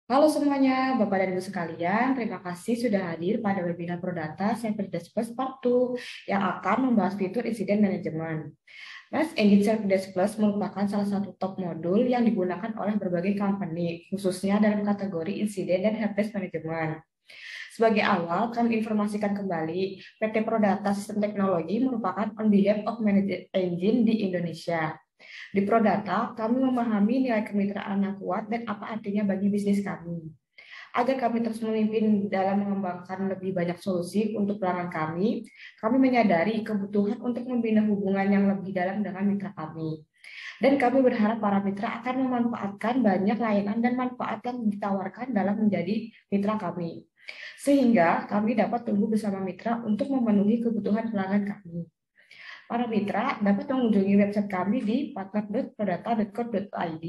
Halo semuanya, Bapak dan Ibu sekalian. Terima kasih sudah hadir pada webinar Prodata Cyber Plus Part 2 yang akan membahas fitur insiden manajemen. Mas, Engine Cyber Plus merupakan salah satu top modul yang digunakan oleh berbagai company, khususnya dalam kategori insiden dan helpdesk management. Sebagai awal, kami informasikan kembali, PT Prodata Sistem Teknologi merupakan on behalf of Managed Engine di Indonesia. Di Prodata, kami memahami nilai kemitraan yang kuat dan apa artinya bagi bisnis kami. Agar kami terus memimpin dalam mengembangkan lebih banyak solusi untuk pelanggan kami menyadari kebutuhan untuk membina hubungan yang lebih dalam dengan mitra kami. Dan kami berharap para mitra akan memanfaatkan banyak layanan dan manfaat yang ditawarkan dalam menjadi mitra kami. Sehingga kami dapat tumbuh bersama mitra untuk memenuhi kebutuhan pelanggan kami. Para mitra dapat mengunjungi website kami di partner.prodata.co.id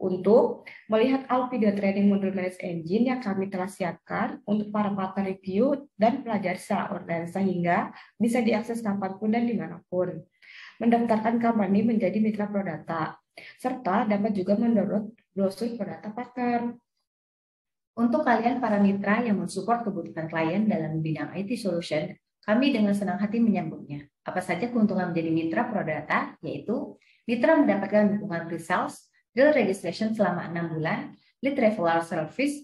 untuk melihat all video training modul Manage Engine yang kami telah siapkan untuk para partner review dan pelajari secara online sehingga bisa diakses kapanpun dan dimanapun. Mendaftarkan company menjadi mitra Prodata, serta dapat juga mendownload brosur Prodata Partner. Untuk kalian para mitra yang mensupport kebutuhan klien dalam bidang IT solution, kami dengan senang hati menyambutnya. Apa saja keuntungan menjadi mitra Prodata, yaitu mitra mendapatkan dukungan pre-sales, deal registration selama 6 bulan, lead referral service,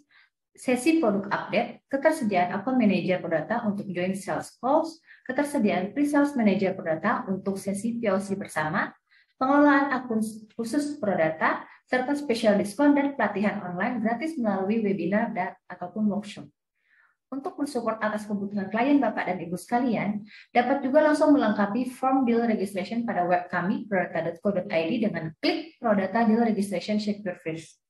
sesi produk update, ketersediaan account manager Prodata untuk join sales calls, ketersediaan pre-sales manager Prodata untuk sesi POC bersama, pengelolaan akun khusus Prodata, serta spesial diskon dan pelatihan online gratis melalui webinar dan ataupun workshop. Untuk mensupport atas kebutuhan klien Bapak dan Ibu sekalian, dapat juga langsung melengkapi form deal registration pada web kami, prodata.co.id dengan klik Prodata Deal Registration Check Your First.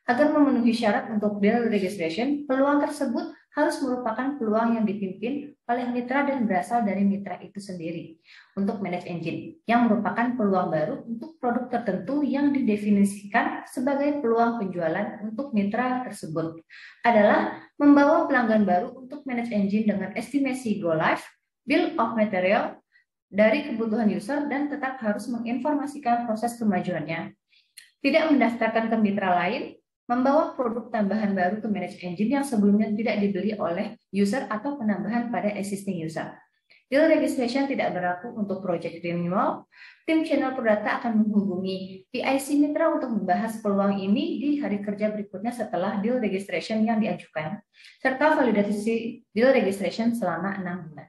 Agar memenuhi syarat untuk deal registration, peluang tersebut harus merupakan peluang yang dipimpin oleh mitra dan berasal dari mitra itu sendiri. Untuk Manage Engine, yang merupakan peluang baru untuk produk tertentu yang didefinisikan sebagai peluang penjualan untuk mitra tersebut, adalah membawa pelanggan baru untuk Manage Engine dengan estimasi go live, bill of material, dari kebutuhan user dan tetap harus menginformasikan proses kemajuannya. Tidak mendaftarkan ke mitra lain, membawa produk tambahan baru ke Manage Engine yang sebelumnya tidak dibeli oleh user atau penambahan pada existing user. Deal registration tidak berlaku untuk project renewal. Tim channel Prodata akan menghubungi PIC Mitra untuk membahas peluang ini di hari kerja berikutnya setelah deal registration yang diajukan, serta validasi deal registration selama 6 bulan.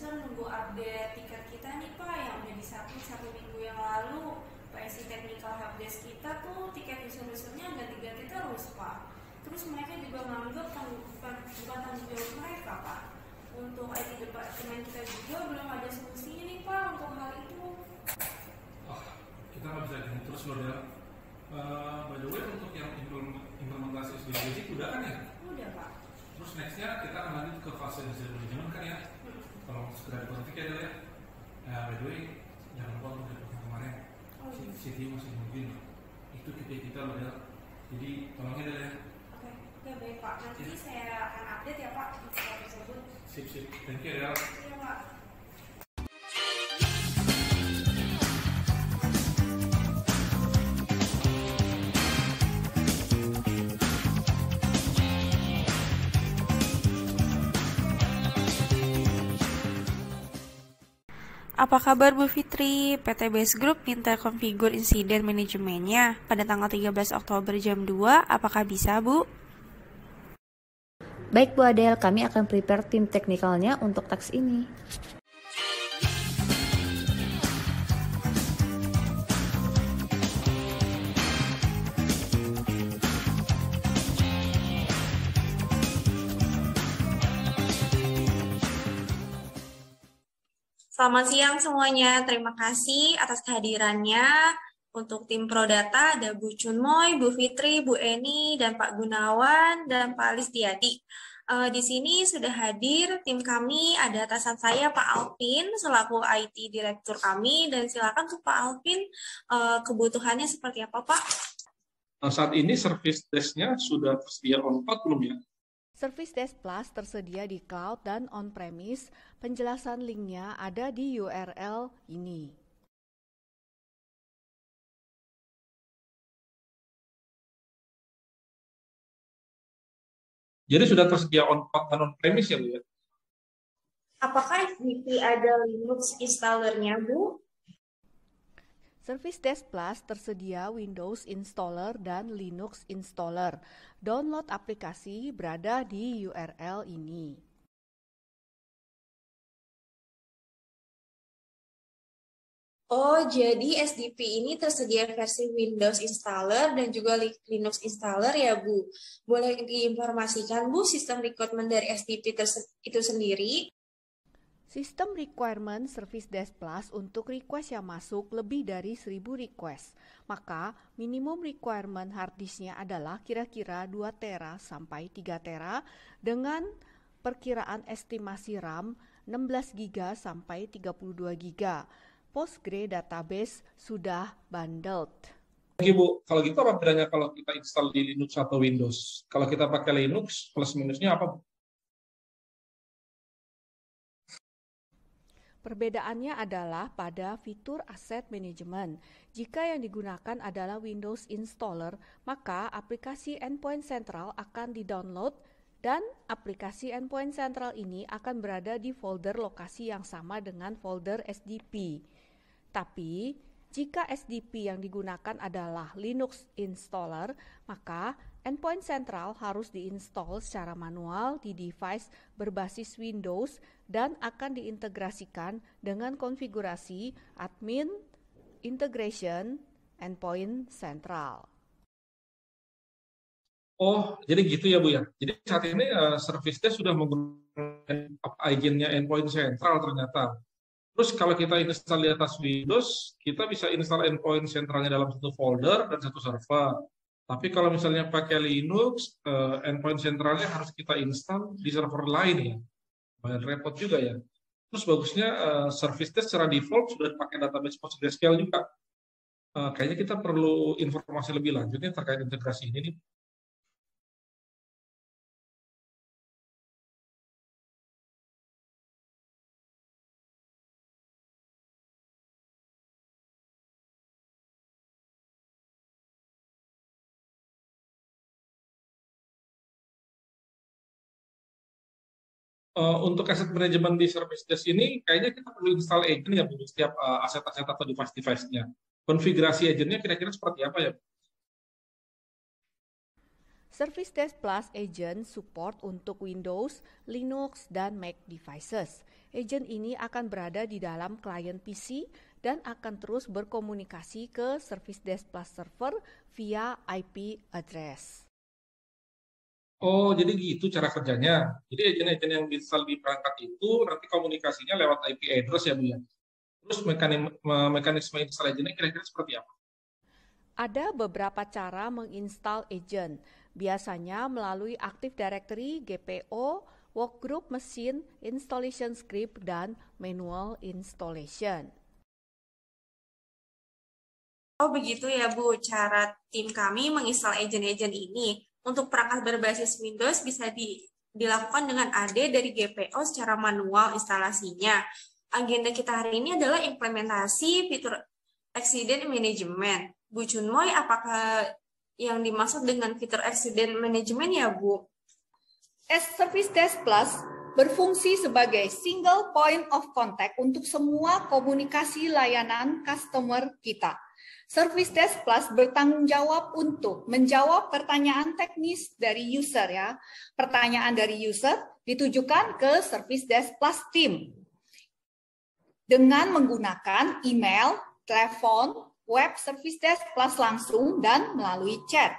Nunggu update tiket kita nih Pak yang udah disubmit 1 minggu yang lalu. PSI Technical Helpdesk kita tuh tiket user-usernya ganti-ganti terus Pak. Terus mereka juga nganggap bukan tanggung jawab mereka Pak. Untuk IT departemen kita juga belum ada solusinya nih Pak untuk hal itu. Kita nggak bisa gini terus loh Del. By the way untuk yang implementasi SDG udah kan ya? Udah Pak. Terus nextnya kita akan lanjut ke fase desain manajemen kan ya? Kalau segera dikonflik ya Del ya. By the way jangan lupa untuk reportnya kemarin. CTO masih mungkin itu kita loh Del. Jadi tolongnya Del ya. Oke baik Pak. Nanti saya akan update ya Pak di file tersebut. Sip. Thank you Del. Iya Pak. Apa kabar Bu Fitri? PT Base Group minta konfigur insiden manajemennya pada tanggal 13 Oktober jam 2. Apakah bisa, Bu? Baik Bu Adel, kami akan prepare tim teknikalnya untuk teks ini. Selamat siang semuanya, terima kasih atas kehadirannya. Untuk tim Prodata ada Bu Chunmoy, Bu Fitri, Bu Eni, dan Pak Gunawan, dan Pak Listiadi. Di sini sudah hadir tim kami, ada atasan saya Pak Alvin selaku IT Direktur kami, dan silakan untuk Pak Alvin kebutuhannya seperti apa Pak? Saat ini service desk-nya sudah tersedia on-cloud belum ya? Service Desk Plus tersedia di cloud dan on-premise. Penjelasan linknya ada di URL ini. Jadi sudah tersedia on-cloud dan on-premise ya Bu ya? Apakah SDP ada Linux installernya, Bu? Service Desk Plus tersedia Windows Installer dan Linux Installer. Download aplikasi berada di URL ini. Oh, jadi SDP ini tersedia versi Windows Installer dan juga Linux Installer ya, Bu. Boleh diinformasikan, Bu, sistem requirement dari SDP itu sendiri? Sistem requirement Service Desk Plus untuk request yang masuk lebih dari 1000 request. Maka minimum requirement hard disk-nya adalah kira-kira 2 tera sampai 3 tera dengan perkiraan estimasi RAM 16 GB sampai 32 GB. Postgre database sudah bundled. Oke Bu, kalau gitu apa bedanya kalau kita install di Linux atau Windows? Kalau kita pakai Linux, plus minusnya apa Bu? Perbedaannya adalah pada fitur Asset Management. Jika yang digunakan adalah Windows Installer, maka aplikasi Endpoint Central akan di-download dan aplikasi Endpoint Central ini akan berada di folder lokasi yang sama dengan folder SDP. Tapi, jika SDP yang digunakan adalah Linux Installer, maka Endpoint Central harus diinstal secara manual di device berbasis Windows dan akan diintegrasikan dengan konfigurasi admin integration Endpoint Central. Oh, jadi gitu ya Bu ya. Jadi saat ini service desk sudah menggunakan agennya Endpoint Central ternyata. Terus kalau kita install di atas Windows, kita bisa install Endpoint Centralnya dalam satu folder dan satu server. Tapi kalau misalnya pakai Linux, Endpoint Centralnya harus kita install di server lain ya. Lumayan repot juga ya. Terus bagusnya service desk secara default sudah pakai database PostgreSQL juga. Kayaknya kita perlu informasi lebih lanjutnya terkait integrasi ini nih. Untuk asset management di service desk ini, kayaknya kita perlu install agent ya untuk setiap aset-aset atau device-device-nya. Konfigurasi agentnya kira-kira seperti apa ya? Service Desk Plus Agent support untuk Windows, Linux, dan Mac devices. Agent ini akan berada di dalam klien PC dan akan terus berkomunikasi ke Service Desk Plus server via IP address. Oh, jadi gitu cara kerjanya. Jadi agen-agen yang bisa di perangkat itu nanti komunikasinya lewat IP address ya Bu ya. Terus mekanisme install agentnya kira-kira seperti apa? Ada beberapa cara menginstal agent, biasanya melalui Active Directory, GPO, workgroup mesin, installation script, dan manual installation. Oh begitu ya Bu, cara tim kami menginstal agent-agent ini. Untuk perangkat berbasis Windows bisa dilakukan dengan AD dari GPO secara manual instalasinya. Agenda kita hari ini adalah implementasi fitur Accident Management. Bu Chunmoy, apakah yang dimaksud dengan fitur Accident Management ya Bu? Service Desk Plus berfungsi sebagai single point of contact untuk semua komunikasi layanan customer kita. Service Desk Plus bertanggung jawab untuk menjawab pertanyaan teknis dari user ya. Pertanyaan dari user ditujukan ke Service Desk Plus Team dengan menggunakan email, telepon, web Service Desk Plus langsung dan melalui chat.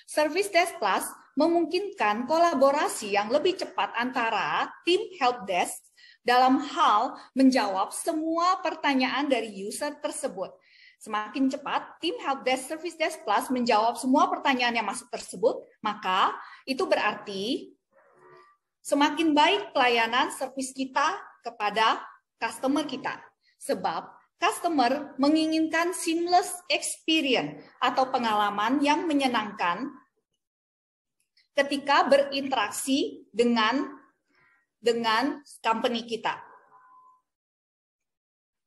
Service Desk Plus memungkinkan kolaborasi yang lebih cepat antara tim helpdesk dalam hal menjawab semua pertanyaan dari user tersebut. Semakin cepat tim helpdesk Service Desk Plus menjawab semua pertanyaan yang masuk tersebut, maka itu berarti semakin baik pelayanan servis kita kepada customer kita. Sebab customer menginginkan seamless experience atau pengalaman yang menyenangkan ketika berinteraksi dengan company kita.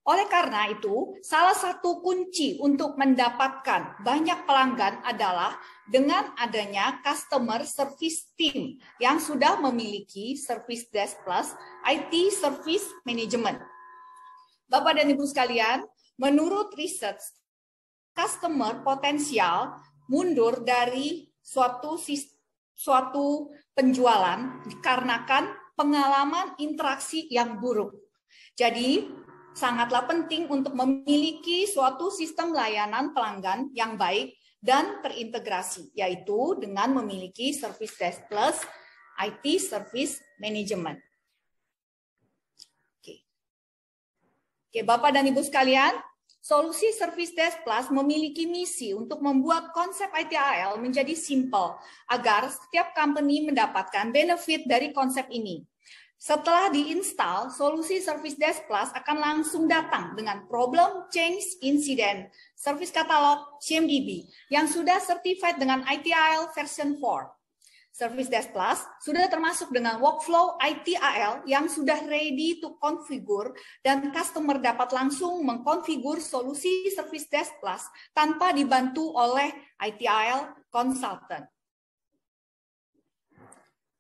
Oleh karena itu, salah satu kunci untuk mendapatkan banyak pelanggan adalah dengan adanya customer service team yang sudah memiliki Service Desk Plus IT Service Management. Bapak dan Ibu sekalian, menurut riset, customer potensial mundur dari suatu penjualan dikarenakan pengalaman interaksi yang buruk. Jadi, sangatlah penting untuk memiliki suatu sistem layanan pelanggan yang baik dan terintegrasi, yaitu dengan memiliki Service Desk Plus IT Service Management. Oke, Bapak dan Ibu sekalian, solusi Service Desk Plus memiliki misi untuk membuat konsep ITIL menjadi simple agar setiap company mendapatkan benefit dari konsep ini. Setelah diinstal, solusi Service Desk Plus akan langsung datang dengan Problem Change Incident Service Catalog CMDB yang sudah certified dengan ITIL version 4. Service Desk Plus sudah termasuk dengan workflow ITIL yang sudah ready to configure dan customer dapat langsung mengkonfigur solusi Service Desk Plus tanpa dibantu oleh ITIL consultant.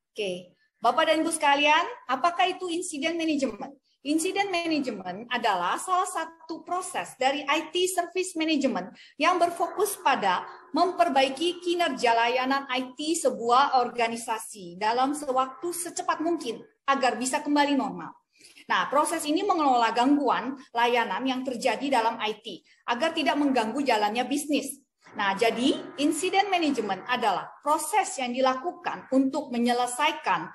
Oke. Bapak dan Ibu sekalian, apakah itu incident management? Incident management adalah salah satu proses dari IT service management yang berfokus pada memperbaiki kinerja layanan IT sebuah organisasi dalam sewaktu secepat mungkin agar bisa kembali normal. Nah, proses ini mengelola gangguan layanan yang terjadi dalam IT agar tidak mengganggu jalannya bisnis. Nah, jadi incident management adalah proses yang dilakukan untuk menyelesaikan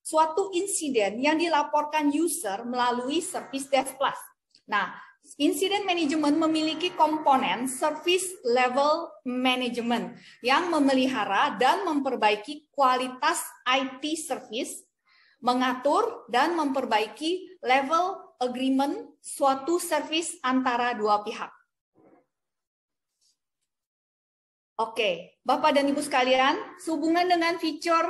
suatu insiden yang dilaporkan user melalui Service Desk Plus. Nah, incident management memiliki komponen service level management yang memelihara dan memperbaiki kualitas IT service, mengatur dan memperbaiki level agreement suatu service antara dua pihak. Oke, Bapak dan Ibu sekalian, sehubungan dengan fitur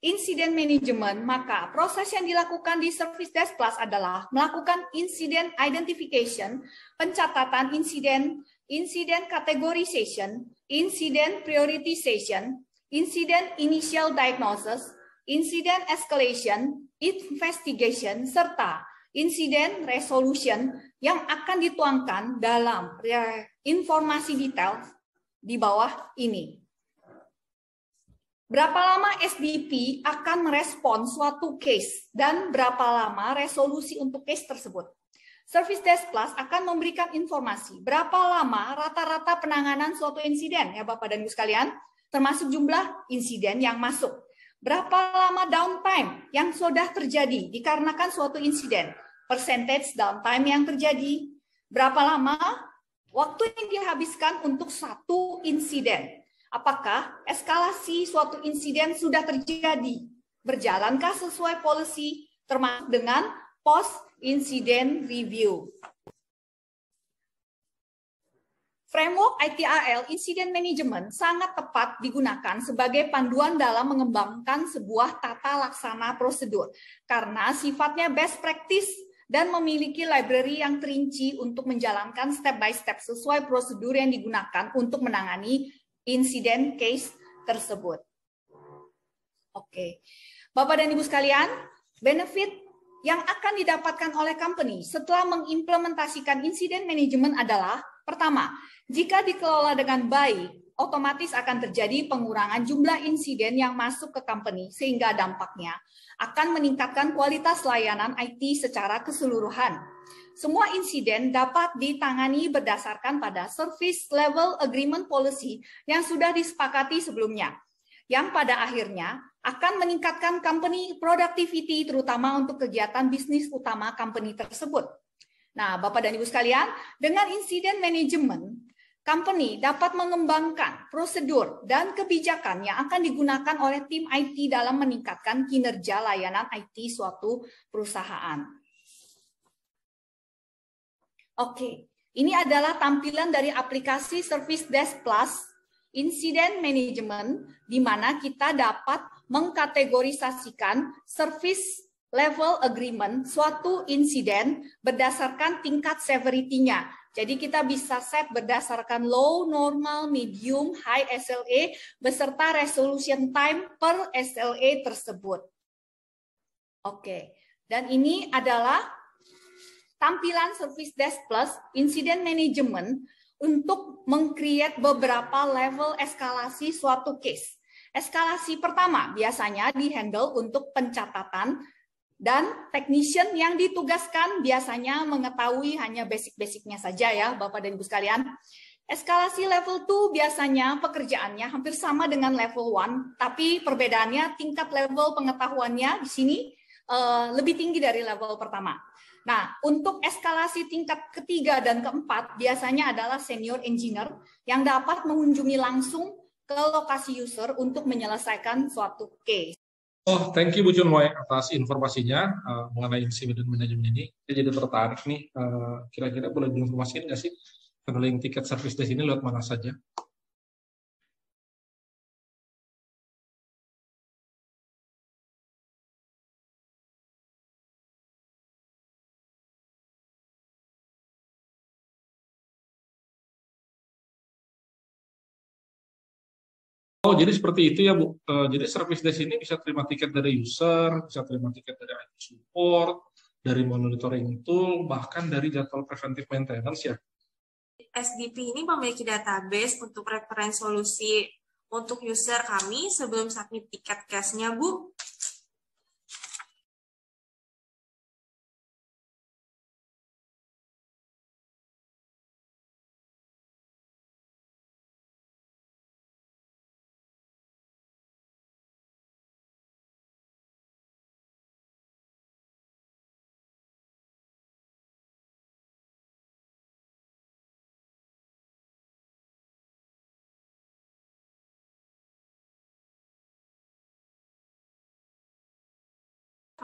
incident management, maka proses yang dilakukan di Service Desk Plus adalah melakukan incident identification, pencatatan insiden, incident categorization, incident prioritization, incident initial diagnosis, incident escalation, investigation, serta incident resolution yang akan dituangkan dalam informasi detail di bawah ini. Berapa lama SDP akan merespon suatu case dan berapa lama resolusi untuk case tersebut? Service Desk Plus akan memberikan informasi berapa lama rata-rata penanganan suatu insiden, ya Bapak dan Ibu sekalian, termasuk jumlah insiden yang masuk. Berapa lama downtime yang sudah terjadi dikarenakan suatu insiden, percentage downtime yang terjadi, berapa lama waktu yang dihabiskan untuk satu insiden. Apakah eskalasi suatu insiden sudah terjadi? Berjalankah sesuai policy termasuk dengan post-incident review? Framework ITIL Incident Management sangat tepat digunakan sebagai panduan dalam mengembangkan sebuah tata laksana prosedur karena sifatnya best practice dan memiliki library yang terinci untuk menjalankan step by step sesuai prosedur yang digunakan untuk menangani insiden case tersebut. Oke, Bapak dan Ibu sekalian, benefit yang akan didapatkan oleh company setelah mengimplementasikan incident management adalah, pertama, jika dikelola dengan baik, otomatis akan terjadi pengurangan jumlah insiden yang masuk ke company sehingga dampaknya akan meningkatkan kualitas layanan IT secara keseluruhan. Semua insiden dapat ditangani berdasarkan pada Service Level Agreement Policy yang sudah disepakati sebelumnya, yang pada akhirnya akan meningkatkan company productivity terutama untuk kegiatan bisnis utama company tersebut. Nah, Bapak dan Ibu sekalian, dengan incident management, company dapat mengembangkan prosedur dan kebijakan yang akan digunakan oleh tim IT dalam meningkatkan kinerja layanan IT suatu perusahaan. Oke, ini adalah tampilan dari aplikasi Service Desk Plus Incident Management, di mana kita dapat mengkategorisasikan service level agreement suatu insiden berdasarkan tingkat severity-nya. Jadi kita bisa set berdasarkan low, normal, medium, high SLA beserta resolution time per SLA tersebut. Oke, dan ini adalah tampilan Service Desk Plus Incident Management untuk meng-create beberapa level eskalasi suatu case. Eskalasi pertama biasanya di-handle untuk pencatatan, dan technician yang ditugaskan biasanya mengetahui hanya basic-basicnya saja ya Bapak dan Ibu sekalian. Eskalasi level 2 biasanya pekerjaannya hampir sama dengan level 1, tapi perbedaannya tingkat level pengetahuannya di sini lebih tinggi dari level pertama. Nah, untuk eskalasi tingkat ketiga dan keempat biasanya adalah senior engineer yang dapat mengunjungi langsung ke lokasi user untuk menyelesaikan suatu case. Oh, thank you Bu Chunmoy atas informasinya mengenai incident management ini. Saya jadi tertarik nih, kira-kira boleh diinformasikan nggak sih handling tiket service desk ini lewat mana saja? Oh, jadi seperti itu ya, Bu. Jadi service desk ini bisa terima tiket dari user, bisa terima tiket dari IT support, dari monitoring tool, bahkan dari jadwal preventive maintenance ya. SDP ini memiliki database untuk referensi solusi untuk user kami sebelum submit tiket case-nya, Bu.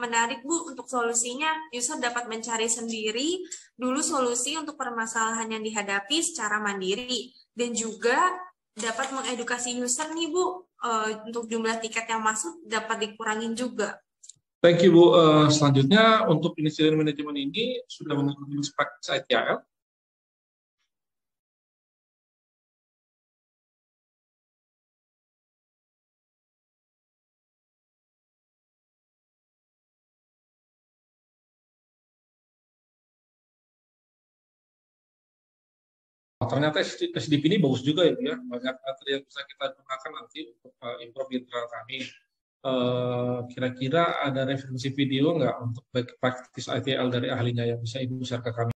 Menarik Bu, untuk solusinya user dapat mencari sendiri dulu solusi untuk permasalahan yang dihadapi secara mandiri, dan juga dapat mengedukasi user nih Bu, untuk jumlah tiket yang masuk dapat dikurangin juga. Thank you Bu. Selanjutnya untuk incident management ini sudah menggunakan spek ITIL. Ternyata SDP ini bagus juga ya Bu ya, banyak materi yang bisa kita gunakan nanti untuk improve internal kami. Kira-kira ada referensi video nggak untuk best practice ITIL dari ahlinya yang bisa Ibu share ke kami?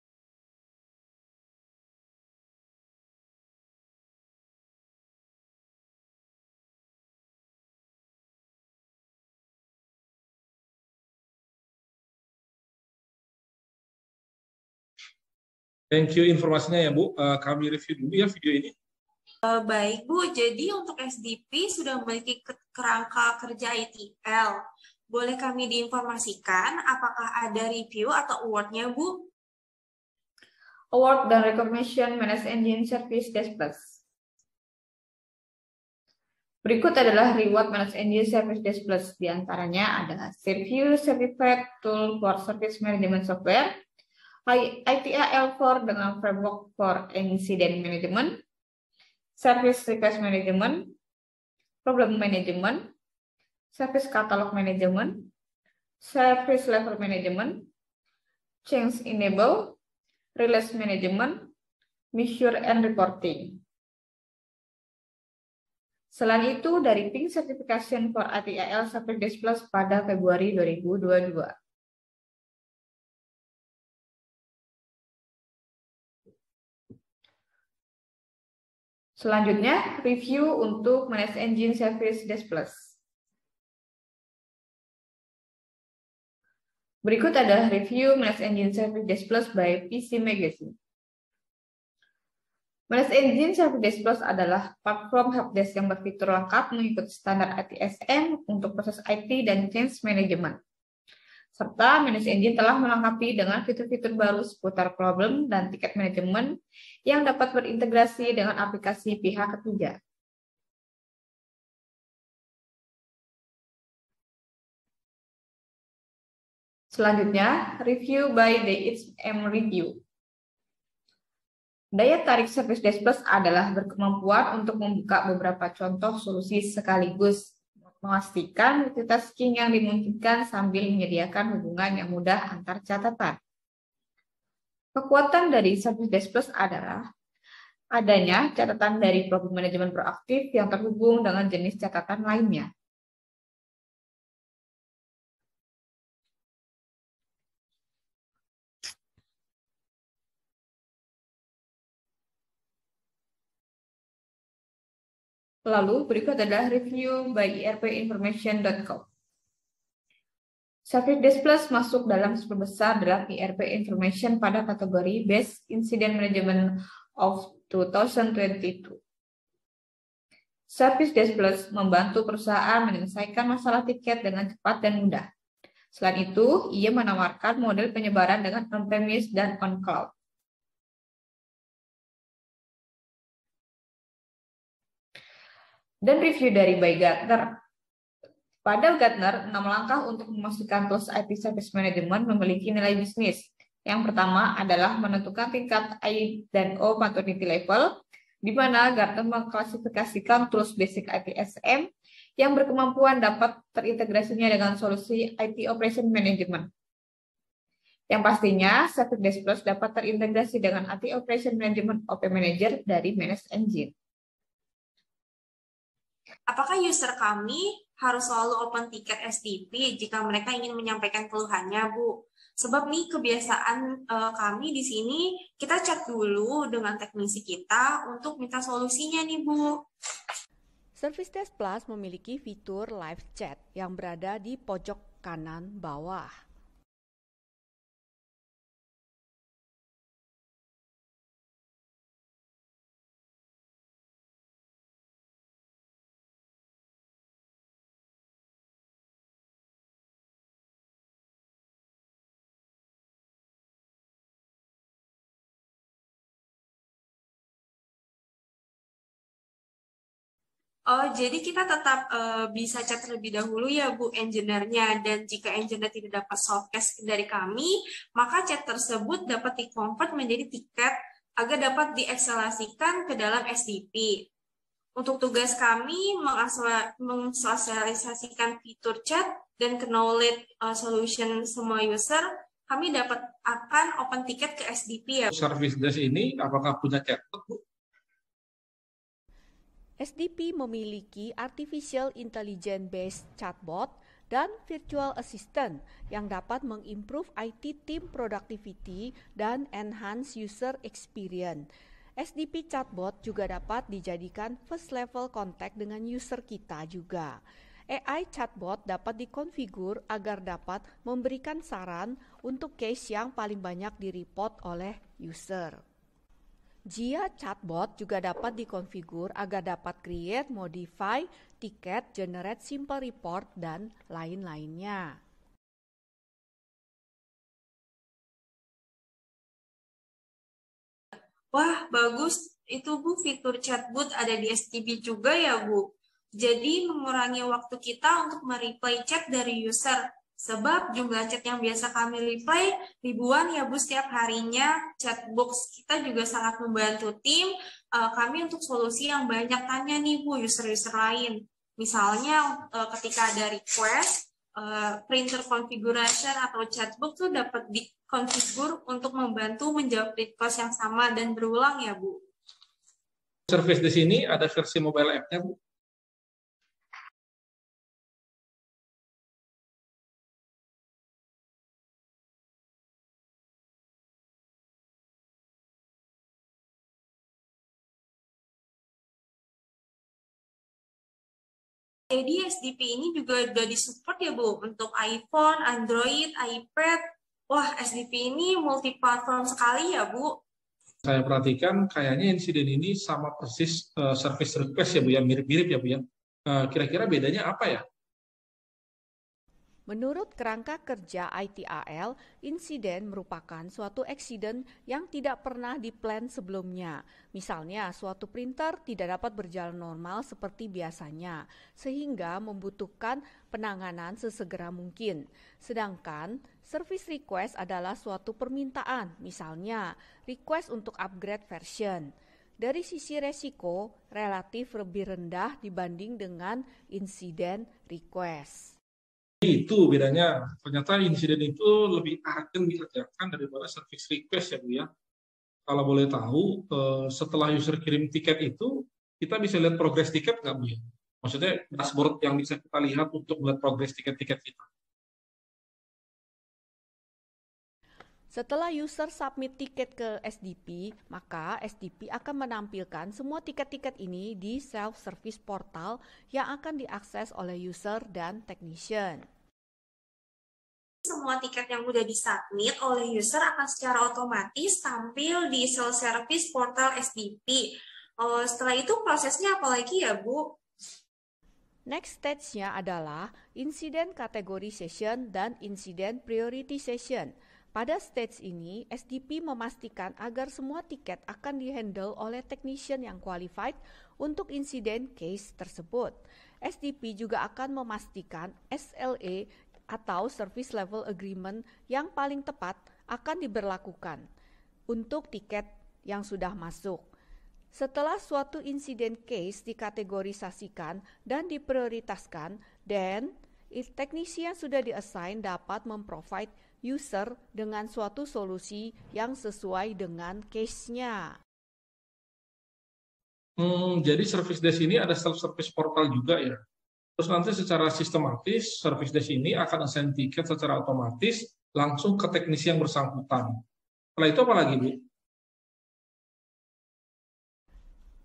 Thank you informasinya ya Bu. Kami review dulu ya video ini. Baik Bu, jadi untuk SDP sudah memiliki kerangka kerja ITIL. Boleh kami diinformasikan apakah ada review atau award-nya Bu? Award dan recognition Managed Engine Service Desk Plus. Berikut adalah reward Managed Engine Service Desk Plus. Di antaranya adalah Review Certified Tool for Service Management Software, ITIL4 dengan Framework for Incident Management, Service Request Management, Problem Management, Service Catalog Management, Service Level Management, Change Enable, Release Management, Measure and Reporting. Selain itu, dari Pink Certification for ITIL Service Desk Plus pada Februari 2022. Selanjutnya, review untuk Managed Engine Service Desk Plus. Berikut adalah review Managed Engine Service Desk Plus by PC Magazine. Managed Engine Service Desk Plus adalah platform helpdesk yang berfitur lengkap mengikuti standar ITSM untuk proses IT dan change management. serta Manage Engine telah melengkapi dengan fitur-fitur baru seputar problem dan tiket manajemen yang dapat berintegrasi dengan aplikasi pihak ketiga. Selanjutnya, review by DHM Review. Daya tarik Service Desk Plus adalah berkemampuan untuk membuka beberapa contoh solusi sekaligus, memastikan multitasking yang dimungkinkan sambil menyediakan hubungan yang mudah antar catatan. Kekuatan dari Service Desk Plus adalah adanya catatan dari problem manajemen proaktif yang terhubung dengan jenis catatan lainnya. Lalu berikut adalah review by erpinformation.com. Service Desk Plus masuk dalam 10 besar dalam ERP Information pada kategori Best Incident Management of 2022. Service Desk Plus membantu perusahaan menyelesaikan masalah tiket dengan cepat dan mudah. Selain itu, ia menawarkan model penyebaran dengan on-premise dan on-cloud. Dan review dari by Gartner. Pada Gartner, 6 langkah untuk memastikan tools IT Service Management memiliki nilai bisnis. Yang pertama adalah menentukan tingkat I dan O maturity level, di mana Gartner mengklasifikasikan tools basic ITSM yang berkemampuan dapat terintegrasinya dengan solusi IT Operation Management. Yang pastinya, Service Desk Plus dapat terintegrasi dengan IT Operation Management OP Manager dari Manage Engine. Apakah user kami harus selalu open tiket SDP jika mereka ingin menyampaikan keluhannya, Bu? Sebab nih kebiasaan kami di sini, kita chat dulu dengan teknisi kita untuk minta solusinya nih, Bu. Service Desk Plus memiliki fitur live chat yang berada di pojok kanan bawah. Oh, jadi kita tetap bisa chat terlebih dahulu ya Bu engineer-nya, dan jika engineer tidak dapat softcase dari kami, maka chat tersebut dapat di-convert menjadi tiket agar dapat diekselasikan ke dalam SDP. Untuk tugas kami mensosialisasikan fitur chat dan knowledge solution semua user, kami akan open tiket ke SDP ya. Service Desk ini apakah punya chatbot, Bu? SDP memiliki Artificial Intelligence-based chatbot dan virtual assistant yang dapat mengimprove IT team productivity dan enhance user experience. SDP chatbot juga dapat dijadikan first level contact dengan user kita juga. AI chatbot dapat dikonfigur agar dapat memberikan saran untuk case yang paling banyak direport oleh user. Jia chatbot juga dapat dikonfigur agar dapat create, modify, tiket, generate simple report, dan lain-lainnya. Wah, bagus. Itu Bu, fitur chatbot ada di SDP juga ya Bu. Jadi mengurangi waktu kita untuk mereply chat dari user. Sebab jumlah chat yang biasa kami reply ribuan ya Bu setiap harinya. Chatbox kita juga sangat membantu tim kami untuk solusi yang banyak tanya nih Bu user-user lain. Misalnya ketika ada request, printer configuration atau chatbox tuh dapat dikonfigur untuk membantu menjawab request yang sama dan berulang ya Bu. Service di sini ada versi mobile app-nya, Bu? Jadi SDP ini juga udah disupport ya Bu untuk iPhone, Android, iPad. Wah, SDP ini multi-platform sekali ya Bu. Saya perhatikan kayaknya insiden ini sama persis service request ya Bu ya, mirip-mirip ya Bu ya. Kira-kira bedanya apa ya? Menurut kerangka kerja ITAL, insiden merupakan suatu eksiden yang tidak pernah diplan sebelumnya. Misalnya, suatu printer tidak dapat berjalan normal seperti biasanya, sehingga membutuhkan penanganan sesegera mungkin. Sedangkan, service request adalah suatu permintaan, misalnya request untuk upgrade version. Dari sisi resiko, relatif lebih rendah dibanding dengan insiden request. Itu bedanya. Ternyata insiden itu lebih urgent dikerjakan daripada service request ya Bu ya. Kalau boleh tahu, setelah user kirim tiket itu, kita bisa lihat progres tiket nggak Bu ya? Maksudnya dashboard yang bisa kita lihat untuk melihat progres tiket-tiket kita. Setelah user submit tiket ke SDP, maka SDP akan menampilkan semua tiket-tiket ini di self-service portal yang akan diakses oleh user dan technician. Semua tiket yang udah disubmit oleh user akan secara otomatis tampil di self-service portal SDP. Setelah itu prosesnya apa lagi ya, Bu? Next stage-nya adalah incident categorization dan incident prioritization. Pada stage ini, SDP memastikan agar semua tiket akan dihandle oleh technician yang qualified untuk insiden case tersebut. SDP juga akan memastikan SLA atau Service Level Agreement yang paling tepat akan diberlakukan untuk tiket yang sudah masuk. Setelah suatu insiden case dikategorisasikan dan diprioritaskan, then teknisi yang sudah di-assign dapat memprovide user dengan suatu solusi yang sesuai dengan case-nya. Jadi service desk ini ada self-service portal juga ya. Terus nanti secara sistematis service desk ini akan assign tiket secara otomatis langsung ke teknisi yang bersangkutan. Setelah itu apa lagi Bu?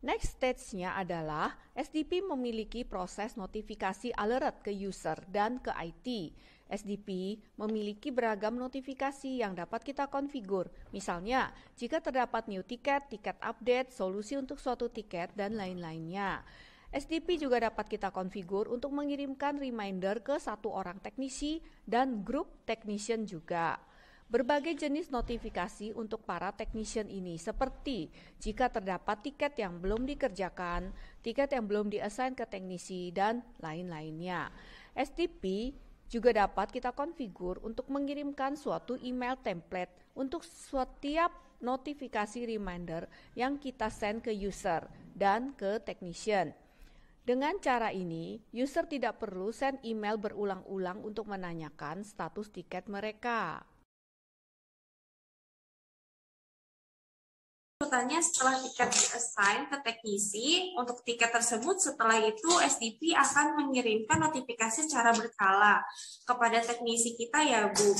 Next stage-nya adalah SDP memiliki proses notifikasi alert ke user dan ke IT. SDP memiliki beragam notifikasi yang dapat kita konfigur. Misalnya, jika terdapat new tiket, tiket update, solusi untuk suatu tiket, dan lain-lainnya. SDP juga dapat kita konfigur untuk mengirimkan reminder ke satu orang teknisi dan grup technician juga. Berbagai jenis notifikasi untuk para technician ini seperti jika terdapat tiket yang belum dikerjakan, tiket yang belum di-assign ke teknisi, dan lain-lainnya. SDP juga dapat kita konfigur untuk mengirimkan suatu email template untuk setiap notifikasi reminder yang kita send ke user dan ke technician. Dengan cara ini, user tidak perlu send email berulang-ulang untuk menanyakan status tiket mereka. Urutannya setelah tiket di-assign ke teknisi, untuk tiket tersebut setelah itu SDP akan mengirimkan notifikasi secara berkala kepada teknisi kita ya Bu.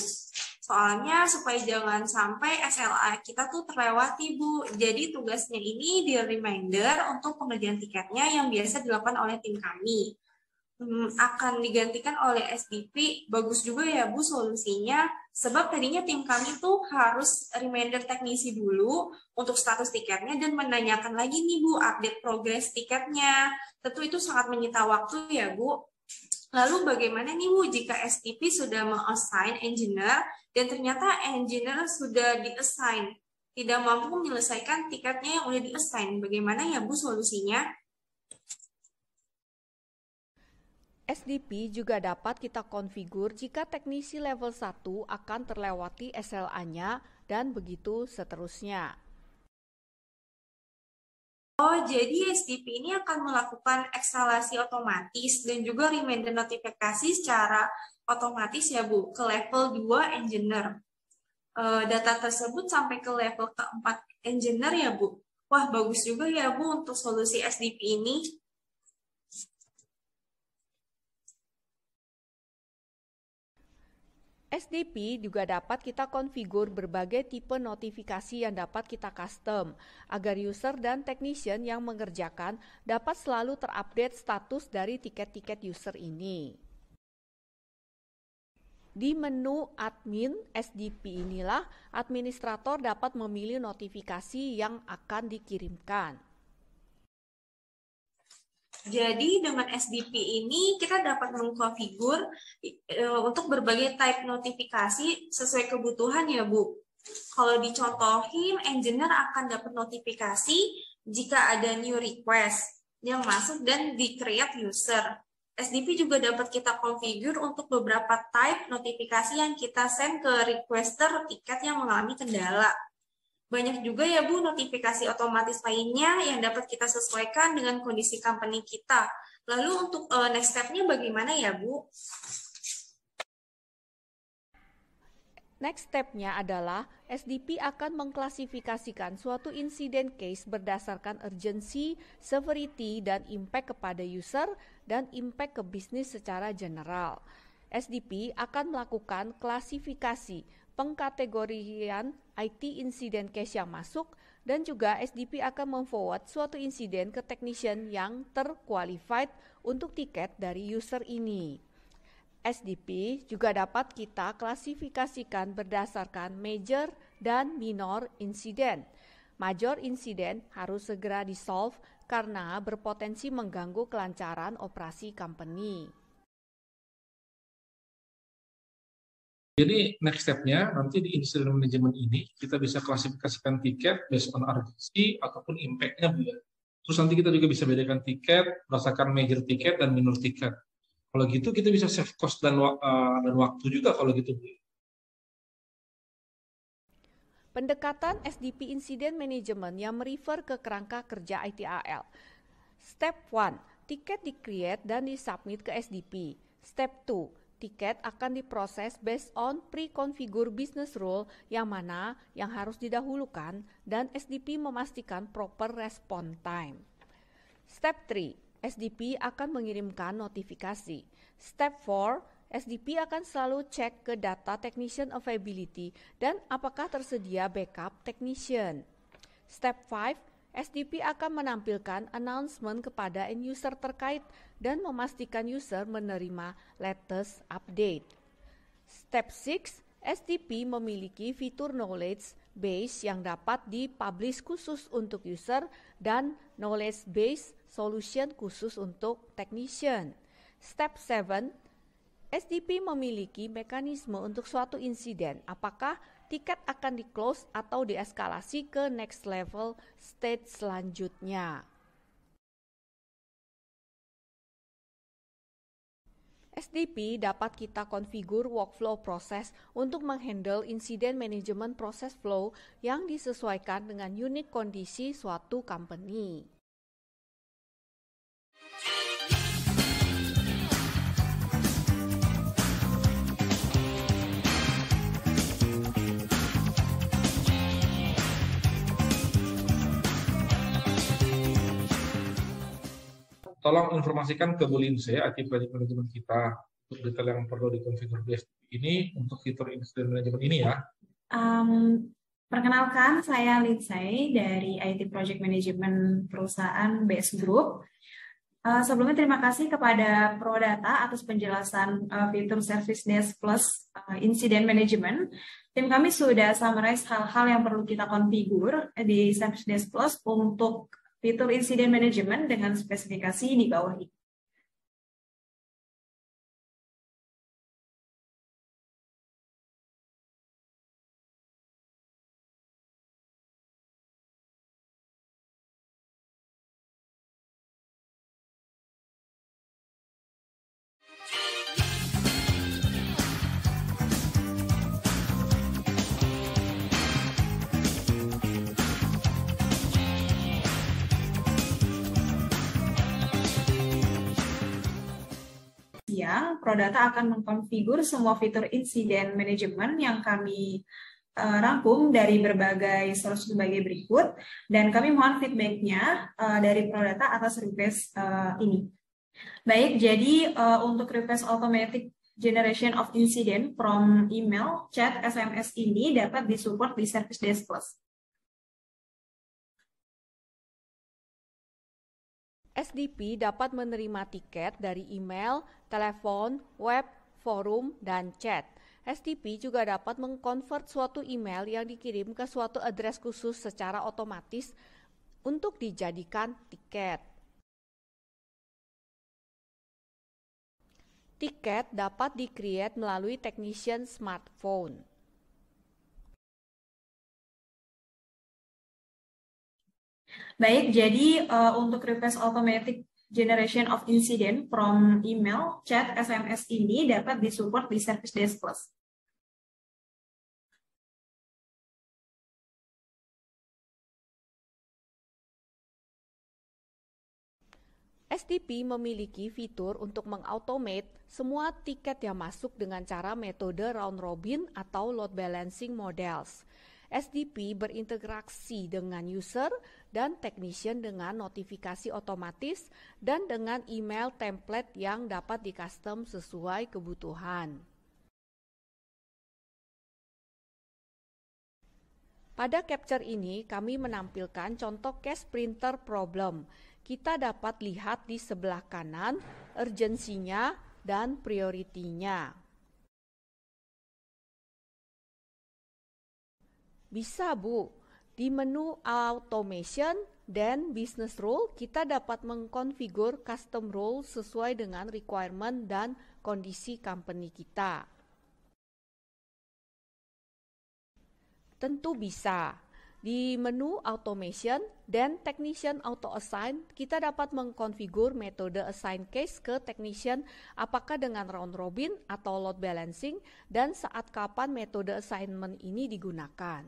Soalnya supaya jangan sampai SLA kita tuh terlewati Bu. Jadi tugasnya ini di reminder untuk pengerjaan tiketnya yang biasa dilakukan oleh tim kami. Akan digantikan oleh SDP. Bagus juga ya Bu solusinya, sebab tadinya tim kami tuh harus reminder teknisi dulu untuk status tiketnya dan menanyakan lagi nih Bu update progress tiketnya. Tentu itu sangat menyita waktu ya Bu. Lalu bagaimana nih Bu jika SDP sudah meng-assign engineer dan ternyata engineer sudah di-assign tidak mampu menyelesaikan tiketnya yang udah di-assign, bagaimana ya Bu solusinya? SDP juga dapat kita konfigur jika teknisi level 1 akan terlewati SLA-nya dan begitu seterusnya. Oh, jadi SDP ini akan melakukan ekskalasi otomatis dan juga reminder notifikasi secara otomatis ya Bu ke level 2 engineer. Data tersebut sampai ke level ke-4 engineer ya Bu. Wah, bagus juga ya Bu untuk solusi SDP ini. SDP juga dapat kita konfigur berbagai tipe notifikasi yang dapat kita custom agar user dan technician yang mengerjakan dapat selalu terupdate status dari tiket-tiket user ini. Di menu admin SDP inilah administrator dapat memilih notifikasi yang akan dikirimkan. Jadi dengan SDP ini kita dapat mengkonfigur untuk berbagai type notifikasi sesuai kebutuhan ya Bu. Kalau dicontohin, engineer akan dapat notifikasi jika ada new request yang masuk dan di-create user. SDP juga dapat kita konfigur untuk beberapa type notifikasi yang kita send ke requester tiket yang mengalami kendala. Banyak juga ya Bu notifikasi otomatis lainnya yang dapat kita sesuaikan dengan kondisi company kita. Lalu untuk next step-nya bagaimana ya Bu? Next step-nya adalah SDP akan mengklasifikasikan suatu insiden case berdasarkan urgency, severity, dan impact kepada user dan impact ke bisnis secara general. SDP akan melakukan klasifikasi pengkategorian IT incident case yang masuk dan juga SDP akan memforward suatu insiden ke technician yang terqualified untuk tiket dari user ini. SDP juga dapat kita klasifikasikan berdasarkan major dan minor incident. Major incident harus segera di-solve karena berpotensi mengganggu kelancaran operasi company. Jadi next step-nya nanti di incident management ini kita bisa klasifikasikan tiket based on urgency ataupun impact-nya Bu ya. Terus nanti kita juga bisa bedakan tiket berdasarkan major tiket dan minor tiket. Kalau gitu kita bisa save cost dan waktu juga kalau gitu Bu. Pendekatan SDP Incident Management yang merefer ke kerangka kerja ITAL. Step 1, tiket di-create dan di-submit ke SDP. Step 2, tiket akan diproses based on pre-configure business rule yang mana yang harus didahulukan dan SDP memastikan proper response time. Step 3, SDP akan mengirimkan notifikasi. Step 4, SDP akan selalu cek ke data technician availability dan apakah tersedia backup technician. Step 5, SDP akan menampilkan announcement kepada end user terkait dan memastikan user menerima latest update. Step 6, SDP memiliki fitur knowledge base yang dapat dipublish khusus untuk user dan knowledge base solution khusus untuk technician. Step 7, SDP memiliki mekanisme untuk suatu insiden, apakah tiket akan di-close atau dieskalasi ke next level stage selanjutnya. SDP dapat kita konfigur workflow proses untuk menghandle insiden management process flow yang disesuaikan dengan unik kondisi suatu company. Tolong informasikan ke Bu Linse, IT Project Management kita, untuk detail yang perlu dikonfigur di SDP ini untuk fitur incident management ini ya. Perkenalkan, saya Lindsay dari IT Project Management perusahaan BS Group. Sebelumnya terima kasih kepada Prodata atas penjelasan fitur Service Desk Plus Incident Management. Tim kami sudah summarize hal-hal yang perlu kita konfigur di Service Desk Plus untuk fitur Incident Management dengan spesifikasi di bawah ini. Prodata akan mengkonfigur semua fitur incident management yang kami rangkum dari berbagai source sebagai berikut, dan kami mohon feedback-nya dari Prodata atas request ini. Baik, jadi untuk request automatic generation of incident from email, chat, SMS ini dapat disupport di Service Desk Plus. SDP dapat menerima tiket dari email, telepon, web, forum, dan chat. SDP juga dapat mengkonvert suatu email yang dikirim ke suatu address khusus secara otomatis untuk dijadikan tiket. Tiket dapat di-create melalui technician smartphone. Baik, jadi untuk request automatic generation of incident from email, chat, SMS ini dapat disupport di Service Desk Plus. SDP memiliki fitur untuk mengautomate semua tiket yang masuk dengan cara metode round robin atau load balancing models. SDP berintegrasi dengan user dan technician dengan notifikasi otomatis dan dengan email template yang dapat di-custom sesuai kebutuhan. Pada capture ini, kami menampilkan contoh case printer problem. Kita dapat lihat di sebelah kanan urgensinya dan prioritinya. Bisa, Bu. Di menu Automation dan Business Rule, kita dapat mengkonfigur custom rule sesuai dengan requirement dan kondisi company kita. Tentu bisa. Di menu Automation dan Technician Auto Assign, kita dapat mengkonfigur metode assign case ke technician apakah dengan round robin atau load balancing dan saat kapan metode assignment ini digunakan.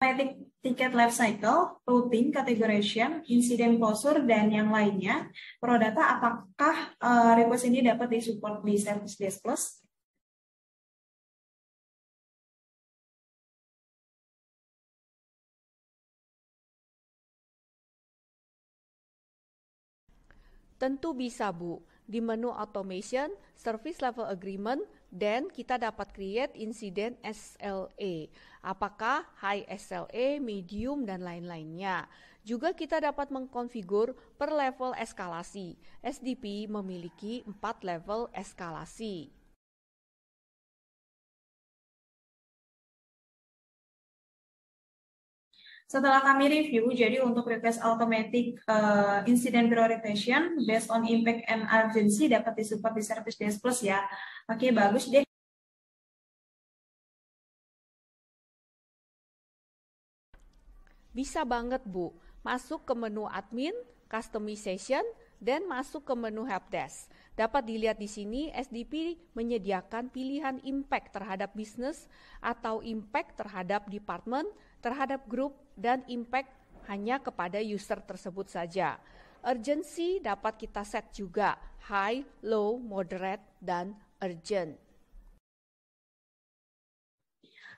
Automatic ticket life cycle, routing, categorization, incident closure, dan yang lainnya. Prodata, apakah request ini dapat disupport di Service Desk Plus? Tentu bisa, Bu. Di menu Automation, Service Level Agreement, dan kita dapat create incident SLA. Apakah high SLA, medium, dan lain-lainnya. Juga kita dapat mengkonfigur per level eskalasi. SDP memiliki 4 level eskalasi. Setelah kami review, jadi untuk request automatic incident prioritization based on impact and urgency dapat disupport di Service Desk Plus ya. Oke, bagus deh. Bisa banget, Bu. Masuk ke menu admin, customization, dan masuk ke menu helpdesk. Dapat dilihat di sini SDP menyediakan pilihan impact terhadap bisnis atau impact terhadap department, terhadap grup, dan impact hanya kepada user tersebut saja. Urgency dapat kita set juga, high, low, moderate, dan urgent.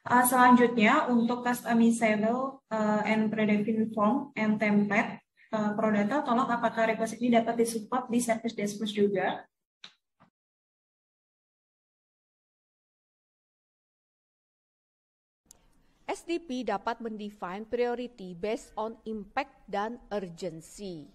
Selanjutnya untuk customizable and predefined form and template, Prodata, tolong apakah request ini dapat disupport di Service Desk Plus juga? SDP dapat mendefine priority based on impact dan urgency.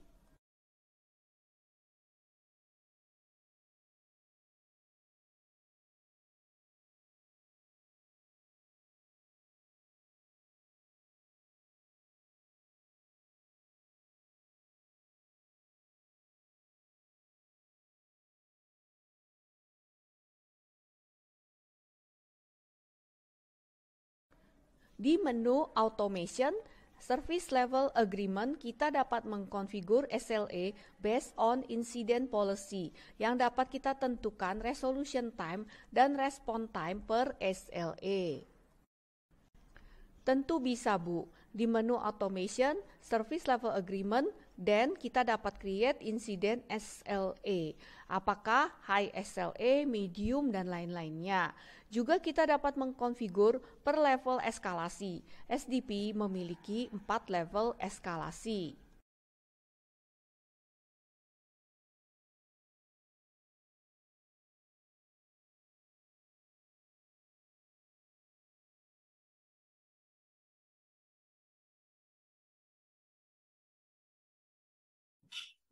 Di menu Automation, Service Level Agreement, kita dapat mengkonfigur SLA based on Incident Policy yang dapat kita tentukan resolution time dan response time per SLA. Tentu bisa, Bu. Di menu Automation, Service Level Agreement, dan kita dapat create Incident SLA. Apakah high SLA, medium, dan lain-lainnya. Juga kita dapat mengkonfigur per level eskalasi. SDP memiliki 4 level eskalasi.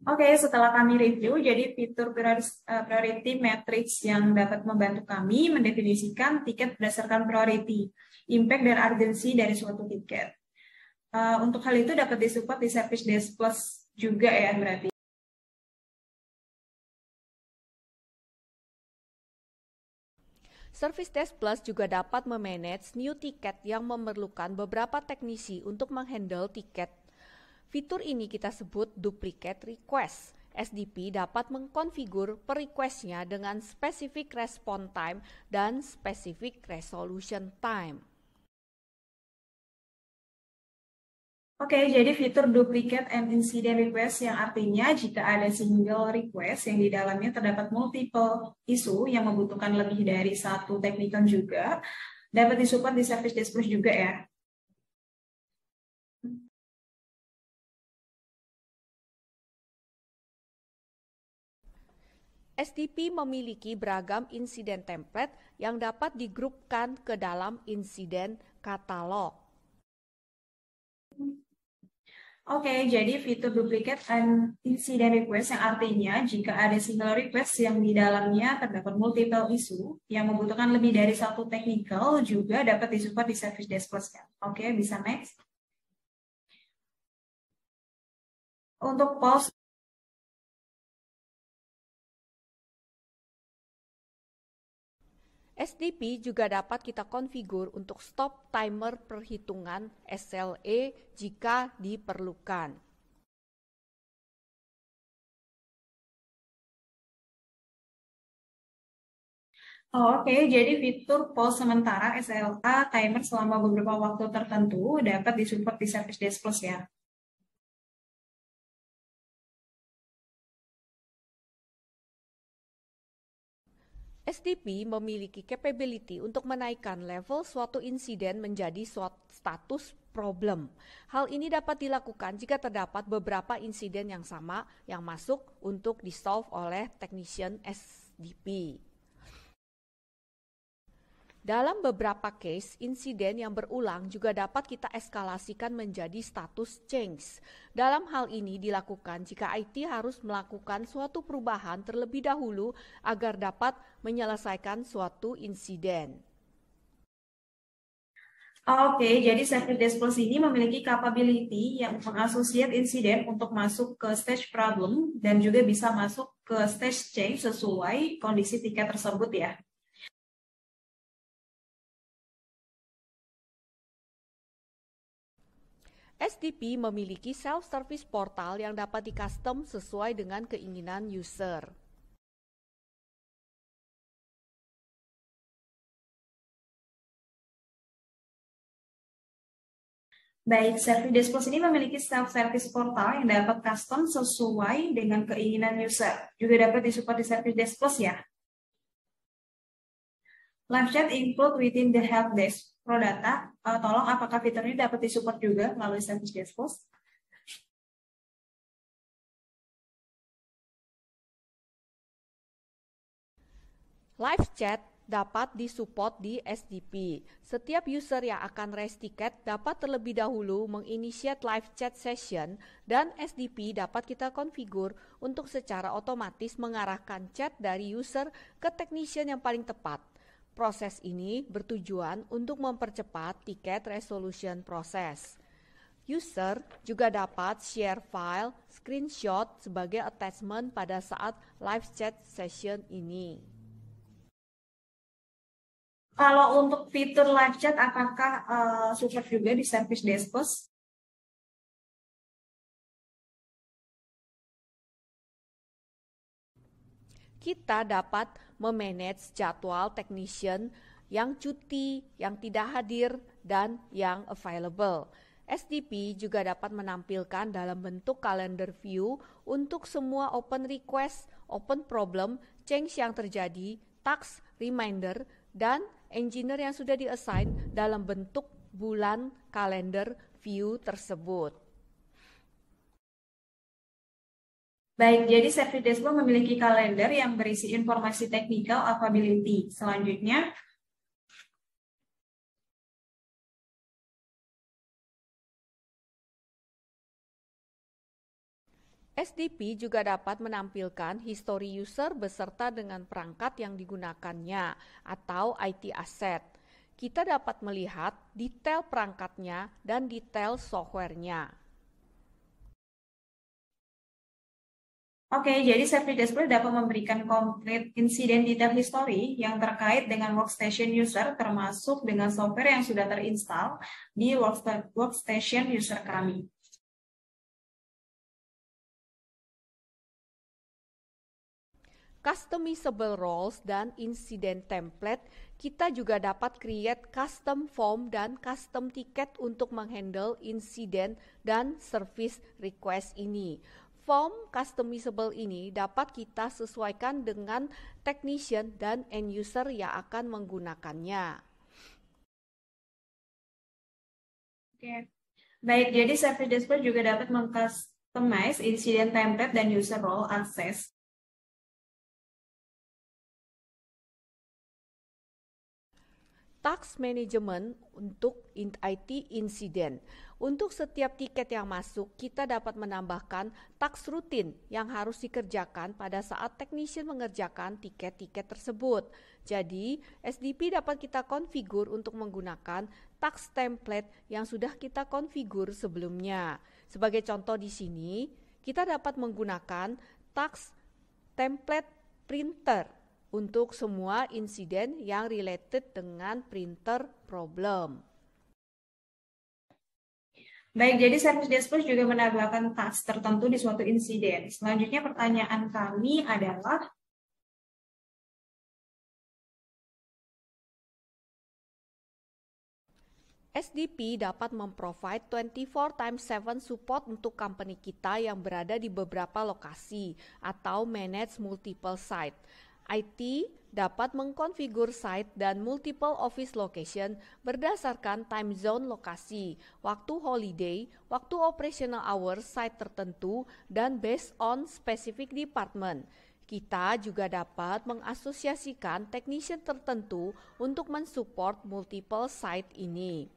Oke, setelah kami review, jadi fitur priority matrix yang dapat membantu kami mendefinisikan tiket berdasarkan priority, impact, dan urgency dari suatu tiket. Untuk hal itu dapat disupport di Service Desk Plus juga ya berarti. Service Desk Plus juga dapat memanage new tiket yang memerlukan beberapa teknisi untuk menghandle tiket. Fitur ini kita sebut duplicate request. SDP dapat mengkonfigur per request-nya dengan specific response time dan specific resolution time. Oke, jadi fitur duplicate and incident request yang artinya jika ada single request yang di dalamnya terdapat multiple isu yang membutuhkan lebih dari satu technical juga, dapat disupport di Service Desk Plus juga ya. SDP memiliki beragam insiden template yang dapat digrupkan ke dalam insiden katalog. Oke, jadi fitur duplicate and incident request yang artinya jika ada single request yang di dalamnya terdapat multiple isu yang membutuhkan lebih dari satu technical juga dapat disupport di Service Desk Plus ya. Oke, bisa next. Untuk pause SDP juga dapat kita konfigur untuk stop timer perhitungan SLA jika diperlukan. Oke, jadi fitur pause sementara SLA timer selama beberapa waktu tertentu dapat disupport di Service Desk Plus ya. SDP memiliki capability untuk menaikkan level suatu insiden menjadi status problem. Hal ini dapat dilakukan jika terdapat beberapa insiden yang sama yang masuk untuk di-solve oleh technician SDP. Dalam beberapa case, insiden yang berulang juga dapat kita eskalasikan menjadi status change. Dalam hal ini dilakukan jika IT harus melakukan suatu perubahan terlebih dahulu agar dapat menyelesaikan suatu insiden. Oke, jadi Service Desk Plus ini memiliki capability yang mengasosiat insiden untuk masuk ke stage problem dan juga bisa masuk ke stage change sesuai kondisi tiket tersebut ya. SDP memiliki self-service portal yang dapat di-custom sesuai dengan keinginan user. Baik, Service Desk Plus ini memiliki self-service portal yang dapat custom sesuai dengan keinginan user. Juga dapat disupport di Service Desk Plus ya. Live chat include within the help desk. Prodata, tolong apakah fitur ini dapat disupport juga melalui Service Desk Plus? Live chat dapat disupport di SDP. Setiap user yang akan raise tiket dapat terlebih dahulu menginitiate live chat session dan SDP dapat kita konfigur untuk secara otomatis mengarahkan chat dari user ke technician yang paling tepat. Proses ini bertujuan untuk mempercepat tiket resolution proses. User juga dapat share file, screenshot sebagai attachment pada saat live chat session ini. Kalau untuk fitur live chat, apakah support juga di Service Desk Plus? Kita dapat memanage jadwal technician yang cuti, yang tidak hadir, dan yang available. SDP juga dapat menampilkan dalam bentuk calendar view untuk semua open request, open problem, change yang terjadi, task, reminder, dan engineer yang sudah di-assign dalam bentuk bulan kalender view tersebut. Baik, jadi Service Desk Plus memiliki kalender yang berisi informasi technical availability. Selanjutnya, SDP juga dapat menampilkan history user beserta dengan perangkat yang digunakannya atau IT asset. Kita dapat melihat detail perangkatnya dan detail softwarenya. Oke, jadi Service Desk Plus dapat memberikan complete incident detail history yang terkait dengan workstation user, termasuk dengan software yang sudah terinstall di workstation user kami. Customizable roles dan incident template, kita juga dapat create custom form dan custom ticket untuk menghandle insiden dan service request ini. Form customizable ini dapat kita sesuaikan dengan technician dan end user yang akan menggunakannya. Oke. Baik, jadi Service Desk Plus juga dapat mengcustomize incident template dan user role access. Task management untuk IT incident. Untuk setiap tiket yang masuk, kita dapat menambahkan task rutin yang harus dikerjakan pada saat technician mengerjakan tiket-tiket tersebut. Jadi, SDP dapat kita konfigur untuk menggunakan task template yang sudah kita konfigur sebelumnya. Sebagai contoh di sini, kita dapat menggunakan task template printer untuk semua insiden yang related dengan printer problem. Baik, jadi Service Desk Plus juga menambahkan task tertentu di suatu insiden. Selanjutnya pertanyaan kami adalah, SDP dapat memprovide 24/7 support untuk company kita yang berada di beberapa lokasi atau manage multiple site. IT dapat mengkonfigur site dan multiple office location berdasarkan time zone lokasi, waktu holiday, waktu operational hours site tertentu, dan based on specific department. Kita juga dapat mengasosiasikan technician tertentu untuk mensupport multiple site ini.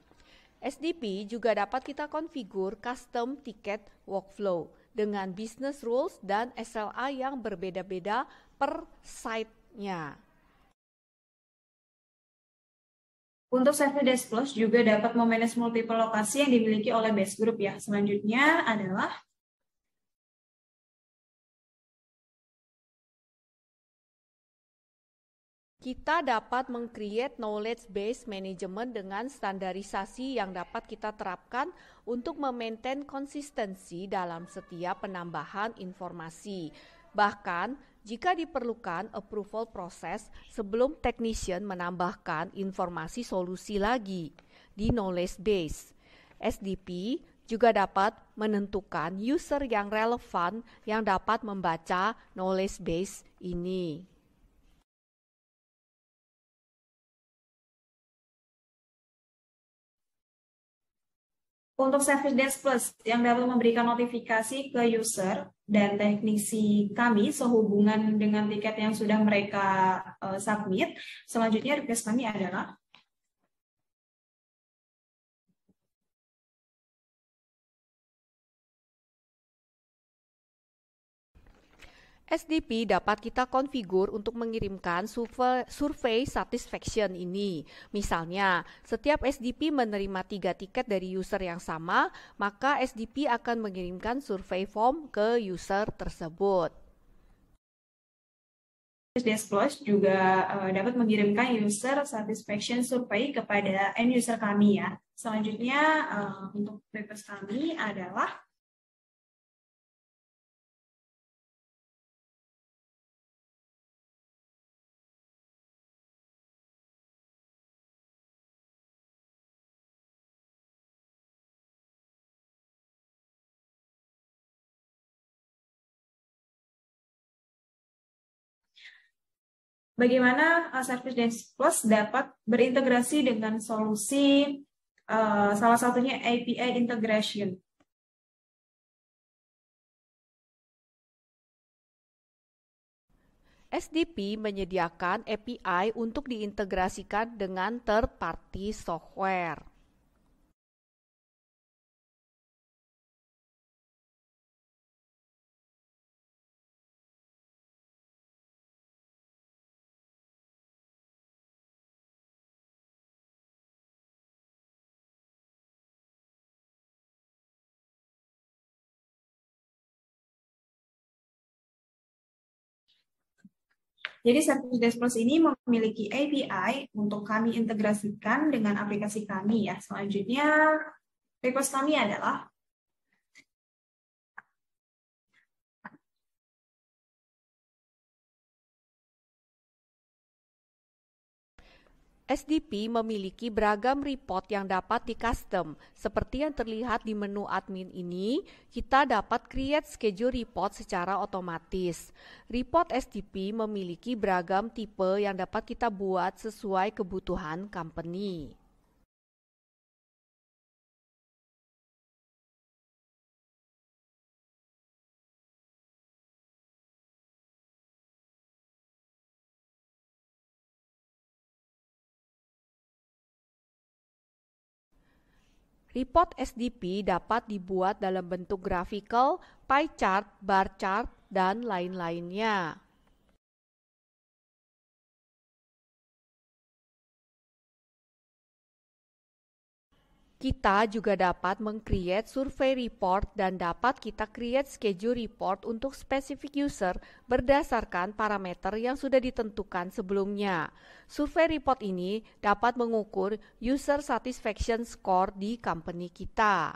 SDP juga dapat kita konfigur custom ticket workflow dengan business rules dan SLA yang berbeda-beda per site-nya. untuk Service Desk Plus juga dapat memanage multiple lokasi yang dimiliki oleh base group ya. Selanjutnya adalah, kita dapat meng-create knowledge base management dengan standarisasi yang dapat kita terapkan untuk memaintain konsistensi dalam setiap penambahan informasi. Bahkan, jika diperlukan approval proses sebelum technician menambahkan informasi solusi lagi di knowledge base. SDP juga dapat menentukan user yang relevan yang dapat membaca knowledge base ini. untuk Service Desk Plus yang dapat memberikan notifikasi ke user dan teknisi kami sehubungan dengan tiket yang sudah mereka submit. Selanjutnya request kami adalah, SDP dapat kita konfigur untuk mengirimkan survei satisfaction ini. Misalnya, setiap SDP menerima 3 tiket dari user yang sama, maka SDP akan mengirimkan survei form ke user tersebut. Service Desk Plus juga dapat mengirimkan user satisfaction survey kepada end user kami ya. Selanjutnya untuk request kami adalah, bagaimana Service Desk Plus dapat berintegrasi dengan solusi salah satunya API integration. SDP menyediakan API untuk diintegrasikan dengan third-party software. Jadi Service Desk Plus ini memiliki API untuk kami integrasikan dengan aplikasi kami ya. Selanjutnya, request kami adalah SDP memiliki beragam report yang dapat di-custom. Seperti yang terlihat di menu admin ini, kita dapat create schedule report secara otomatis. Report SDP memiliki beragam tipe yang dapat kita buat sesuai kebutuhan company. Report SDP dapat dibuat dalam bentuk graphical, pie chart, bar chart, dan lain-lainnya. Kita juga dapat meng-create survey report dan dapat kita create schedule report untuk specific user berdasarkan parameter yang sudah ditentukan sebelumnya. Survey report ini dapat mengukur user satisfaction score di company kita.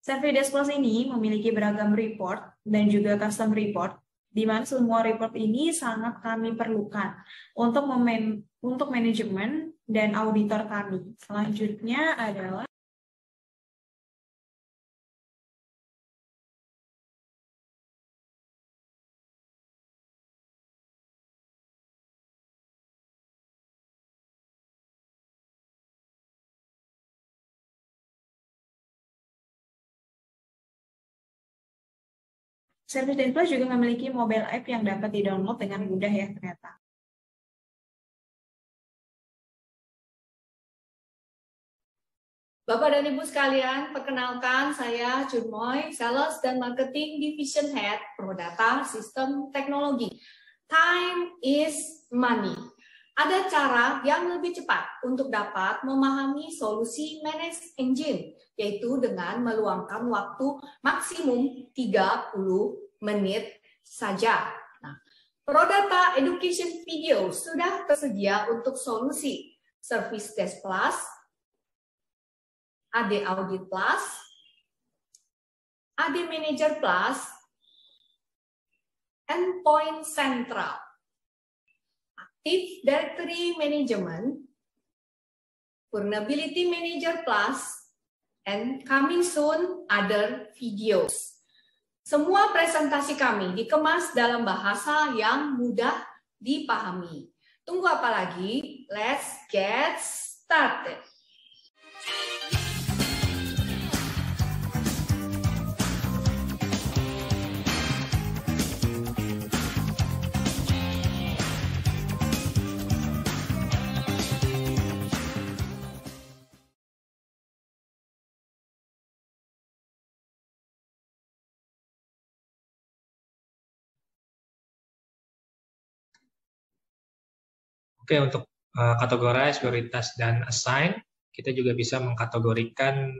Service Desk Plus ini memiliki beragam report dan juga custom report, di mana semua report ini sangat kami perlukan untuk manajemen dan auditor kami. Selanjutnya adalah Service Desk Plus juga memiliki mobile app yang dapat di-download dengan mudah ya ternyata. Bapak dan Ibu sekalian, perkenalkan saya Junmoy, Sales dan Marketing Division Head Prodata Sistem Teknologi. Time is money. Ada cara yang lebih cepat untuk dapat memahami solusi Managed Engine, yaitu dengan meluangkan waktu maksimum 30 menit saja. Nah, Prodata Education Video sudah tersedia untuk solusi Service Desk Plus, AD Audit Plus, AD Manager Plus, Endpoint Central, Active Directory Management, Vulnerability Manager Plus, and coming soon other videos. Semua presentasi kami dikemas dalam bahasa yang mudah dipahami. Tunggu apa lagi? Let's get started. Oke, untuk categorize, prioritas, dan assign, kita juga bisa mengkategorikan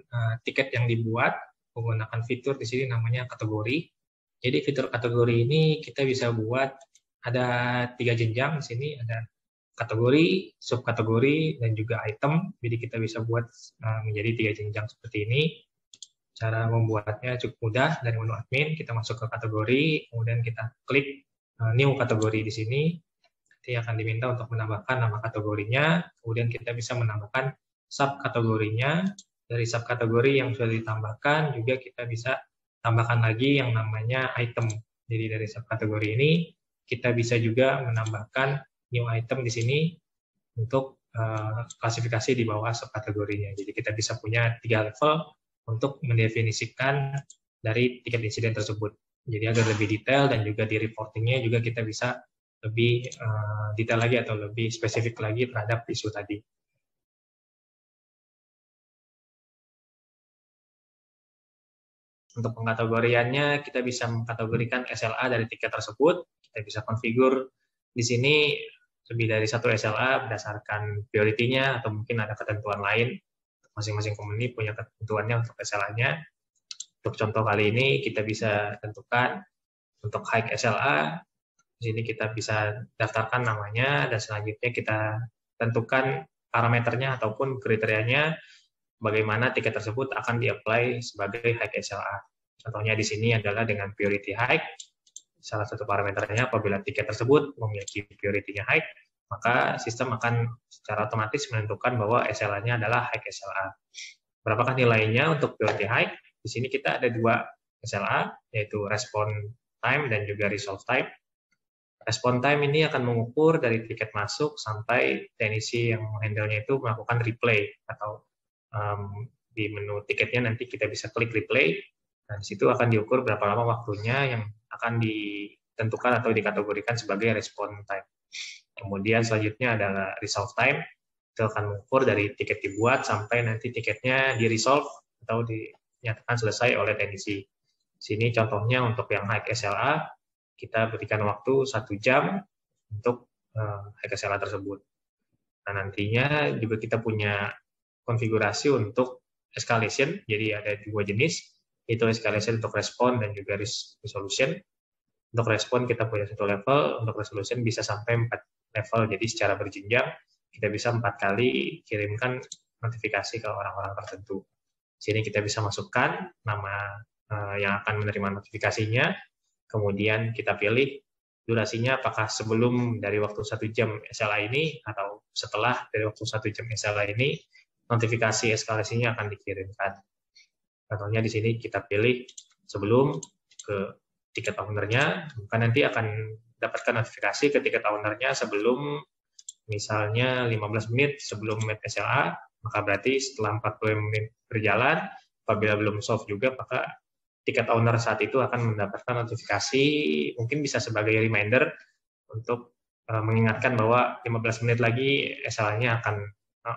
tiket yang dibuat menggunakan fitur di sini namanya kategori. Jadi fitur kategori ini kita bisa buat ada 3 jenjang di sini, ada kategori, subkategori, dan juga item. Jadi kita bisa buat menjadi 3 jenjang seperti ini. Cara membuatnya cukup mudah. Dari menu admin kita masuk ke kategori, kemudian kita klik new kategori di sini. Nanti akan diminta untuk menambahkan nama kategorinya, kemudian kita bisa menambahkan subkategorinya. Dari subkategori yang sudah ditambahkan juga kita bisa tambahkan lagi yang namanya item. Jadi dari subkategori ini kita bisa juga menambahkan new item di sini untuk klasifikasi di bawah subkategorinya. Jadi kita bisa punya 3 level untuk mendefinisikan dari tiket insiden tersebut. Jadi agar lebih detail dan juga di reportingnya juga kita bisa lebih detail lagi atau lebih spesifik lagi terhadap isu tadi. Untuk pengkategoriannya, kita bisa mengkategorikan SLA dari tiket tersebut. Kita bisa konfigur di sini lebih dari 1 SLA berdasarkan priority-nya atau mungkin ada ketentuan lain. Masing-masing company punya ketentuannya untuk SLA-nya. Untuk contoh kali ini kita bisa tentukan untuk high SLA Di sini kita bisa daftarkan namanya dan selanjutnya kita tentukan parameternya ataupun kriterianya bagaimana tiket tersebut akan di-apply sebagai hike SLA. Contohnya di sini adalah dengan priority hike. Salah satu parameternya apabila tiket tersebut memiliki priority-nya hike, maka sistem akan secara otomatis menentukan bahwa SLA-nya adalah hike SLA. Berapakah nilainya untuk priority hike? Di sini kita ada 2 SLA, yaitu response time dan juga resolve time. Response time ini akan mengukur dari tiket masuk sampai teknisi yang menghandle-nya itu melakukan replay atau di menu tiketnya nanti kita bisa klik replay. Nah, di situ akan diukur berapa lama waktunya yang akan ditentukan atau dikategorikan sebagai response time. Kemudian selanjutnya adalah resolve time. Itu akan mengukur dari tiket dibuat sampai nanti tiketnya di-resolve atau dinyatakan selesai oleh teknisi. Sini contohnya untuk yang hike SLA, kita berikan waktu 1 jam untuk hike SLA tersebut. Nah, nantinya juga kita punya konfigurasi untuk escalation, jadi ada 2 jenis, yaitu escalation untuk respon dan juga resolution. Untuk respon kita punya 1 level, untuk resolution bisa sampai 4 level, jadi secara berjenjang kita bisa 4 kali kirimkan notifikasi ke orang-orang tertentu. Sini kita bisa masukkan nama yang akan menerima notifikasinya, kemudian kita pilih durasinya apakah sebelum dari waktu 1 jam SLA ini atau setelah dari waktu 1 jam SLA ini notifikasi eskalasinya akan dikirimkan. Contohnya di sini kita pilih sebelum ke tiket owner-nya, maka nanti akan dapatkan notifikasi ke tiket owner-nya sebelum misalnya 15 menit sebelum meet SLA, maka berarti setelah 40 menit berjalan, apabila belum solve juga, maka tiket owner saat itu akan mendapatkan notifikasi, mungkin bisa sebagai reminder untuk mengingatkan bahwa 15 menit lagi SLA-nya akan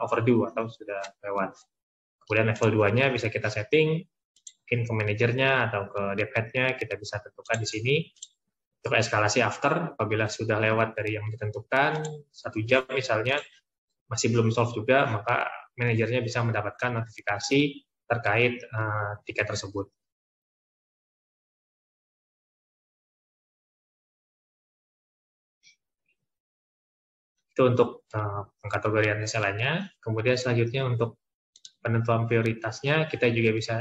overdue atau sudah lewat. Kemudian level 2-nya bisa kita setting, mungkin ke manajernya atau ke dev head-nya, kita bisa tentukan di sini. Untuk eskalasi after, apabila sudah lewat dari yang ditentukan, 1 jam misalnya, masih belum solve juga, maka manajernya bisa mendapatkan notifikasi terkait tiket tersebut. Itu untuk pengkategorian SLA-nya. Kemudian selanjutnya untuk penentuan prioritasnya, kita juga bisa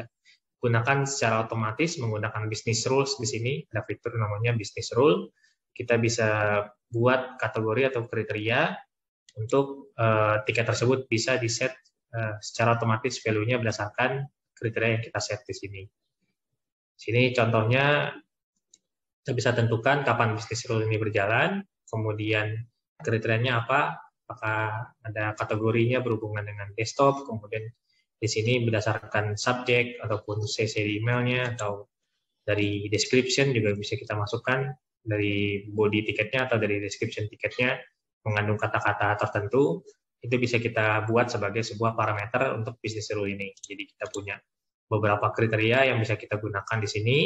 gunakan secara otomatis menggunakan business rules di sini. Ada fitur namanya business rule. Kita bisa buat kategori atau kriteria untuk tiket tersebut bisa di-set secara otomatis value-nya berdasarkan kriteria yang kita set di sini. Sini contohnya kita bisa tentukan kapan business rule ini berjalan, kemudian kriterianya apa, apakah ada kategorinya berhubungan dengan desktop, kemudian di sini berdasarkan subjek ataupun CC di emailnya, atau dari description juga bisa kita masukkan dari body tiketnya atau dari description tiketnya mengandung kata-kata tertentu, itu bisa kita buat sebagai sebuah parameter untuk business rule ini. Jadi kita punya beberapa kriteria yang bisa kita gunakan di sini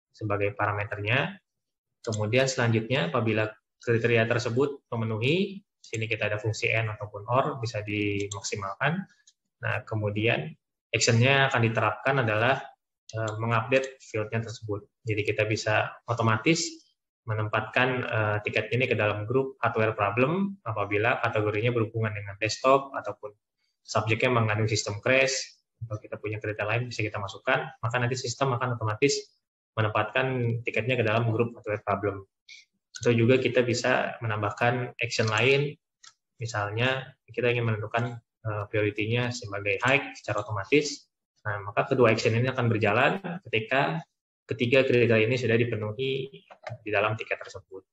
sebagai parameternya. Kemudian selanjutnya apabila kriteria tersebut memenuhi, sini kita ada fungsi AND ataupun OR bisa dimaksimalkan. Nah, kemudian action-nya akan diterapkan adalah mengupdate field-nya tersebut. Jadi kita bisa otomatis menempatkan tiket ini ke dalam grup hardware problem apabila kategorinya berhubungan dengan desktop ataupun subjeknya mengandung sistem crash, atau kita punya kriteria lain bisa kita masukkan, maka nanti sistem akan otomatis menempatkan tiketnya ke dalam grup hardware problem. Atau juga kita bisa menambahkan action lain, misalnya kita ingin menentukan priority-nya sebagai hike secara otomatis. Nah, maka kedua action ini akan berjalan ketika ketiga kriteria ini sudah dipenuhi di dalam tiket tersebut.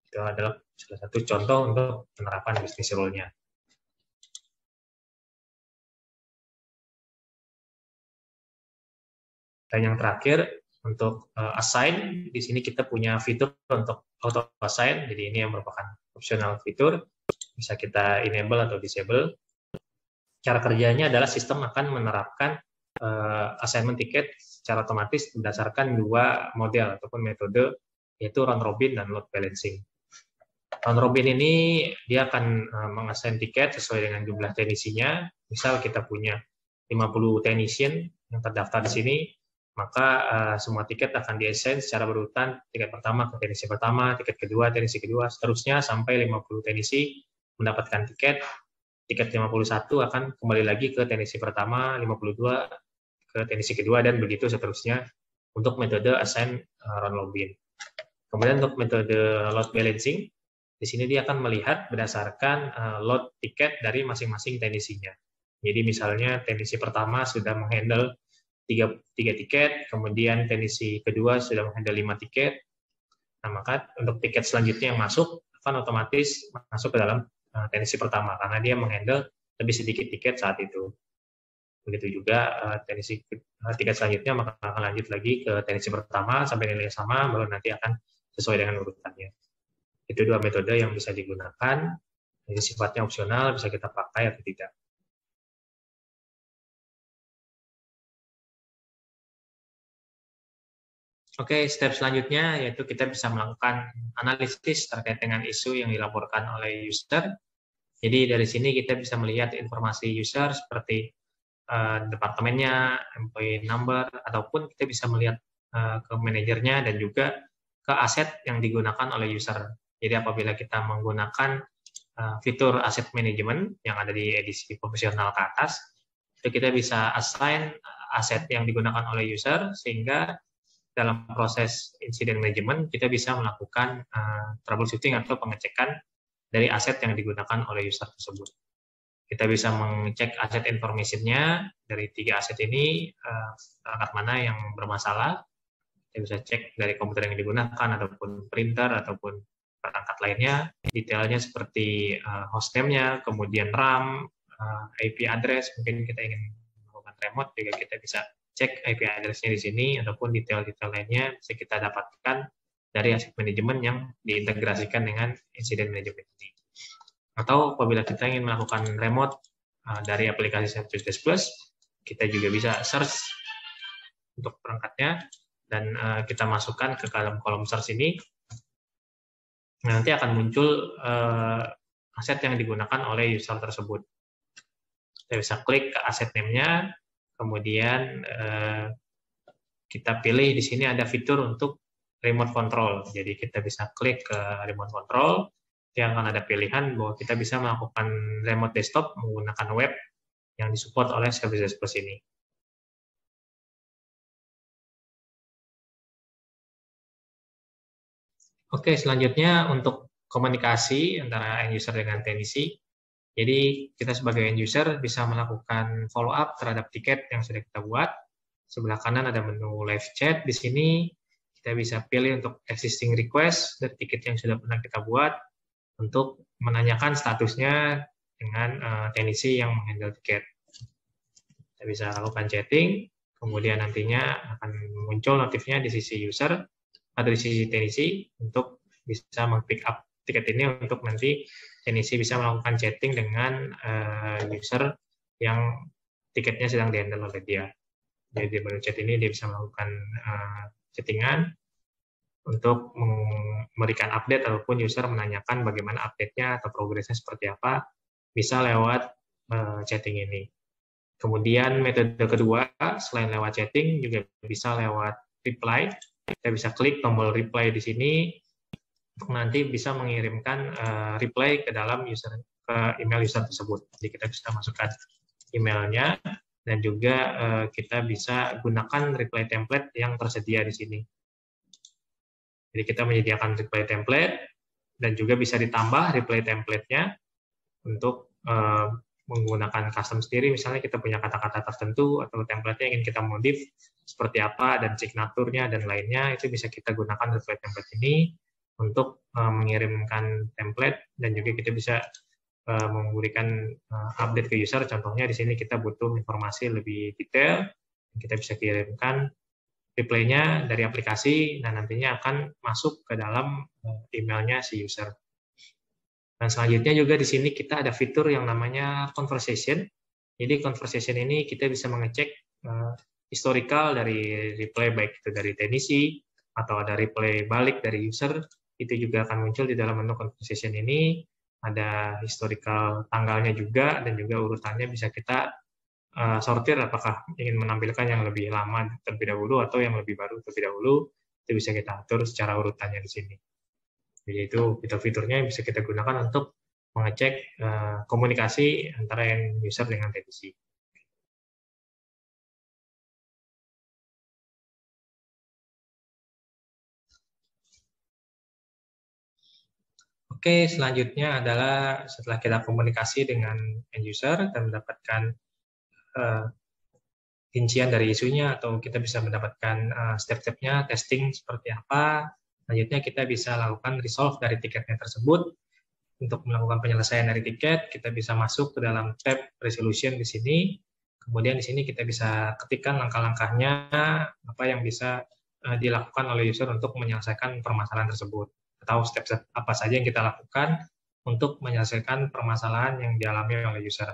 Itu adalah salah satu contoh untuk penerapan business rule-nya. Dan yang terakhir, untuk assign, di sini kita punya fitur untuk auto assign, jadi ini yang merupakan optional fitur, bisa kita enable atau disable. Cara kerjanya adalah sistem akan menerapkan assignment tiket secara otomatis berdasarkan 2 model ataupun metode, yaitu round robin dan load balancing. Round robin ini dia akan mengassign tiket sesuai dengan jumlah teknisinya. Misal kita punya 50 technician yang terdaftar di sini, maka semua tiket akan di-assign secara berurutan, tiket pertama ke teknisi pertama, tiket kedua, teknisi kedua, seterusnya sampai 50 teknisi mendapatkan tiket. Tiket 51 akan kembali lagi ke teknisi pertama, 52 ke teknisi kedua, dan begitu seterusnya untuk metode assign round robin. Kemudian untuk metode load balancing, di sini dia akan melihat berdasarkan load tiket dari masing-masing teknisinya. Jadi misalnya teknisi pertama sudah menghandle 3 tiket, kemudian teknisi kedua sudah menghandle 5 tiket. Nah, maka untuk tiket selanjutnya yang masuk akan otomatis masuk ke dalam teknisi pertama karena dia menghandle lebih sedikit tiket saat itu. Begitu juga teknisi tiket selanjutnya maka akan lanjut lagi ke teknisi pertama sampai nilai sama, baru nanti akan sesuai dengan urutannya. Itu 2 metode yang bisa digunakan. Ini sifatnya opsional, bisa kita pakai atau tidak. Oke, step selanjutnya yaitu kita bisa melakukan analisis terkait dengan isu yang dilaporkan oleh user. Jadi dari sini kita bisa melihat informasi user seperti departemennya, employee number, ataupun kita bisa melihat ke manajernya dan juga ke aset yang digunakan oleh user. Jadi apabila kita menggunakan fitur asset management yang ada di edisi profesional ke atas, itu kita bisa assign aset yang digunakan oleh user sehingga dalam proses incident management kita bisa melakukan troubleshooting atau pengecekan dari aset yang digunakan oleh user tersebut. Kita bisa mengecek aset information-nya dari 3 aset ini, perangkat mana yang bermasalah. Kita bisa cek dari komputer yang digunakan ataupun printer ataupun perangkat lainnya. Detailnya seperti host name-nya, kemudian RAM, IP address, mungkin kita ingin melakukan remote juga kita bisa cek IP address-nya di sini, ataupun detail-detail lainnya bisa kita dapatkan dari asset management yang diintegrasikan dengan incident management ini. Atau apabila kita ingin melakukan remote dari aplikasi Service Desk Plus, kita juga bisa search untuk perangkatnya, dan kita masukkan ke dalam kolom search ini. Nanti akan muncul aset yang digunakan oleh user tersebut. Kita bisa klik ke aset name-nya, kemudian kita pilih di sini ada fitur untuk remote control. Jadi kita bisa klik ke remote control, yang akan ada pilihan bahwa kita bisa melakukan remote desktop menggunakan web yang disupport oleh Service Desk Plus ini. Oke, selanjutnya untuk komunikasi antara end user dengan teknisi. Jadi kita sebagai end user bisa melakukan follow up terhadap tiket yang sudah kita buat. Sebelah kanan ada menu live chat. Di sini kita bisa pilih untuk existing request dari tiket yang sudah pernah kita buat untuk menanyakan statusnya dengan teknisi yang menghandle tiket. Kita bisa lakukan chatting, kemudian nantinya akan muncul notifnya di sisi user atau di sisi teknisi untuk bisa meng-pick up tiket ini untuk nanti teknisi bisa melakukan chatting dengan user yang tiketnya sedang dihandle oleh dia. Jadi di menu chat ini dia bisa melakukan chattingan untuk memberikan update ataupun user menanyakan bagaimana update-nya atau progresnya seperti apa, bisa lewat chatting ini. Kemudian metode kedua, selain lewat chatting, juga bisa lewat reply. Kita bisa klik tombol reply di sini, untuk nanti bisa mengirimkan reply ke dalam email user tersebut. Jadi kita bisa masukkan emailnya, dan juga kita bisa gunakan reply template yang tersedia di sini. Jadi kita menyediakan reply template, dan juga bisa ditambah reply template-nya untuk menggunakan custom sendiri. Misalnya kita punya kata-kata tertentu atau template-nya ingin kita modif seperti apa, dan signaturnya dan lainnya, itu bisa kita gunakan reply template ini untuk mengirimkan template, dan juga kita bisa memberikan update ke user. Contohnya di sini kita butuh informasi lebih detail, kita bisa kirimkan reply-nya dari aplikasi, dan nantinya akan masuk ke dalam emailnya si user. Dan selanjutnya juga di sini kita ada fitur yang namanya conversation. Jadi conversation ini kita bisa mengecek historical dari reply, baik itu dari teknisi atau ada reply balik dari user, itu juga akan muncul di dalam menu conversation ini. Ada historical tanggalnya juga, dan juga urutannya bisa kita sortir apakah ingin menampilkan yang lebih lama terlebih dahulu atau yang lebih baru terlebih dahulu, itu bisa kita atur secara urutannya di sini. Jadi itu fitur-fiturnya yang bisa kita gunakan untuk mengecek komunikasi antara end user dengan teknisi. Oke, selanjutnya adalah setelah kita komunikasi dengan end user dan mendapatkan rincian dari isunya, atau kita bisa mendapatkan step-stepnya, testing seperti apa. Selanjutnya kita bisa lakukan resolve dari tiketnya tersebut. Untuk melakukan penyelesaian dari tiket, kita bisa masuk ke dalam tab resolution di sini. Kemudian di sini kita bisa ketikkan langkah-langkahnya, apa yang bisa dilakukan oleh user untuk menyelesaikan permasalahan tersebut, atau step-step apa saja yang kita lakukan untuk menyelesaikan permasalahan yang dialami oleh user.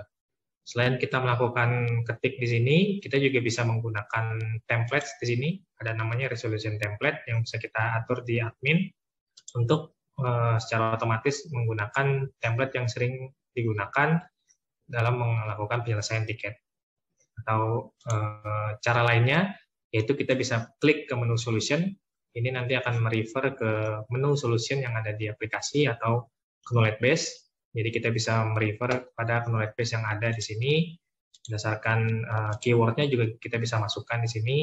Selain kita melakukan ketik di sini, kita juga bisa menggunakan template di sini. Ada namanya resolution template yang bisa kita atur di admin untuk secara otomatis menggunakan template yang sering digunakan dalam melakukan penyelesaian tiket. Atau cara lainnya, yaitu kita bisa klik ke menu solution. Ini nanti akan merefer ke menu solution yang ada di aplikasi atau knowledge base. Jadi kita bisa merefer pada knowledge base yang ada di sini. Berdasarkan keywordnya juga kita bisa masukkan di sini.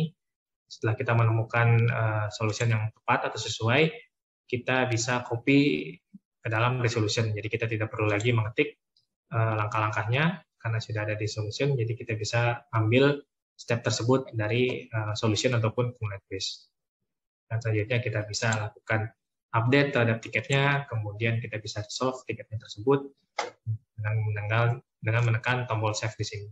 Setelah kita menemukan solution yang tepat atau sesuai, kita bisa copy ke dalam resolution. Jadi kita tidak perlu lagi mengetik langkah-langkahnya karena sudah ada di solution. Jadi kita bisa ambil step tersebut dari solution ataupun knowledge base. Dan selanjutnya kita bisa lakukan update terhadap tiketnya, kemudian kita bisa solve tiketnya tersebut dengan menekan tombol save di sini.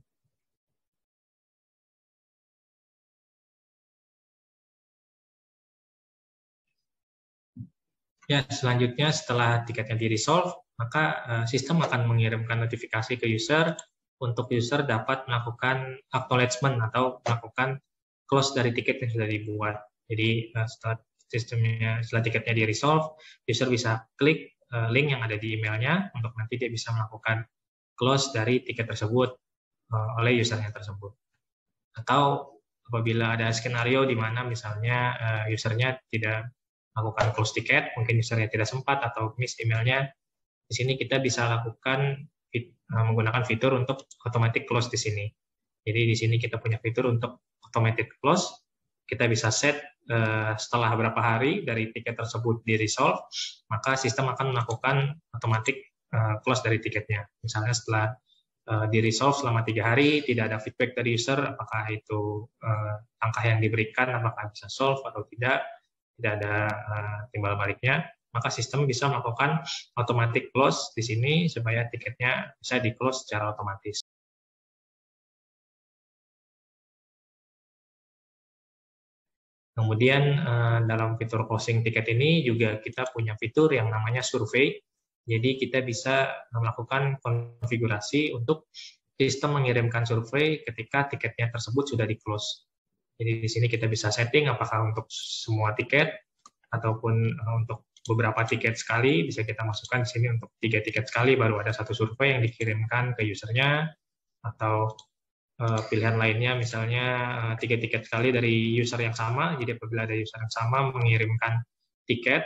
Ya, selanjutnya setelah tiketnya di-resolve, maka sistem akan mengirimkan notifikasi ke user untuk user dapat melakukan acknowledgement atau melakukan close dari tiket yang sudah dibuat. Jadi setelah tiketnya di-resolve, user bisa klik link yang ada di emailnya untuk nanti dia bisa melakukan close dari tiket tersebut oleh usernya tersebut. Atau apabila ada skenario di mana misalnya usernya tidak melakukan close tiket, mungkin usernya tidak sempat atau miss emailnya, di sini kita bisa lakukan menggunakan fitur untuk automatic close di sini. Jadi di sini kita punya fitur untuk automatic close. Kita bisa set setelah beberapa hari dari tiket tersebut di-resolve, maka sistem akan melakukan automatic close dari tiketnya. Misalnya setelah di-resolve selama 3 hari, tidak ada feedback dari user, apakah itu langkah yang diberikan, apakah bisa solve atau tidak ada timbal baliknya, maka sistem bisa melakukan automatic close di sini supaya tiketnya bisa di-close secara otomatis. Kemudian dalam fitur closing tiket ini juga kita punya fitur yang namanya survei. Jadi kita bisa melakukan konfigurasi untuk sistem mengirimkan survei ketika tiketnya tersebut sudah di-close. Jadi di sini kita bisa setting apakah untuk semua tiket ataupun untuk beberapa tiket sekali, bisa kita masukkan di sini untuk 3 tiket sekali baru ada 1 survei yang dikirimkan ke usernya, atau pilihan lainnya misalnya 3 tiket sekali dari user yang sama. Jadi apabila ada user yang sama mengirimkan tiket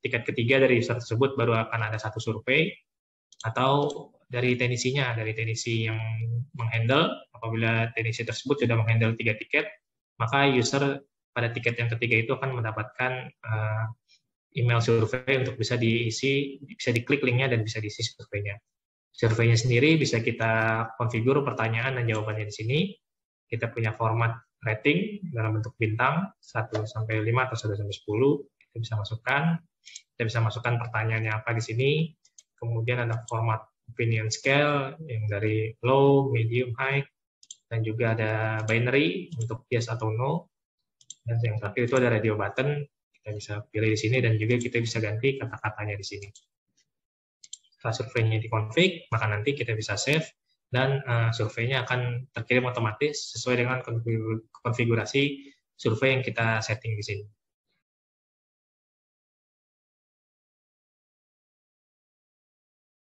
ketiga dari user tersebut baru akan ada 1 survei, atau dari teknisinya, dari teknisi yang menghandle, apabila teknisi tersebut sudah menghandle 3 tiket, maka user pada tiket yang ketiga itu akan mendapatkan email survei untuk bisa diisi, bisa diklik linknya dan bisa diisi surveinya. Surveinya sendiri bisa kita konfigur pertanyaan dan jawabannya di sini. Kita punya format rating dalam bentuk bintang 1 sampai 5 atau 1 sampai 10. Kita bisa masukkan. Kita bisa masukkan pertanyaannya apa di sini. Kemudian ada format opinion scale yang dari low, medium, high, dan juga ada binary untuk yes atau no. Dan yang terakhir itu ada radio button. Kita bisa pilih di sini dan juga kita bisa ganti kata-katanya di sini. Setelah surveinya dikonfig, maka nanti kita bisa save dan surveinya akan terkirim otomatis sesuai dengan konfigurasi survei yang kita setting di sini.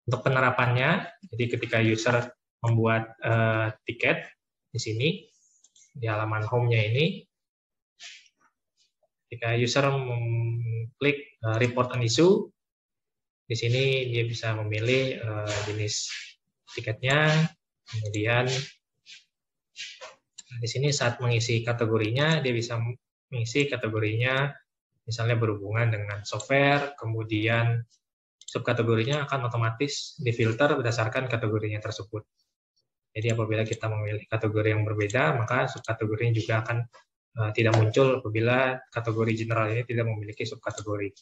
Untuk penerapannya, jadi ketika user membuat tiket, di sini di halaman home-nya ini. Jika user mengklik report an issue, di sini dia bisa memilih jenis tiketnya, kemudian di sini saat mengisi kategorinya dia bisa mengisi kategorinya misalnya berhubungan dengan software, kemudian subkategorinya akan otomatis difilter berdasarkan kategorinya tersebut. Jadi apabila kita memilih kategori yang berbeda, maka subkategorinya juga akan tidak muncul apabila kategori general ini tidak memiliki subkategori.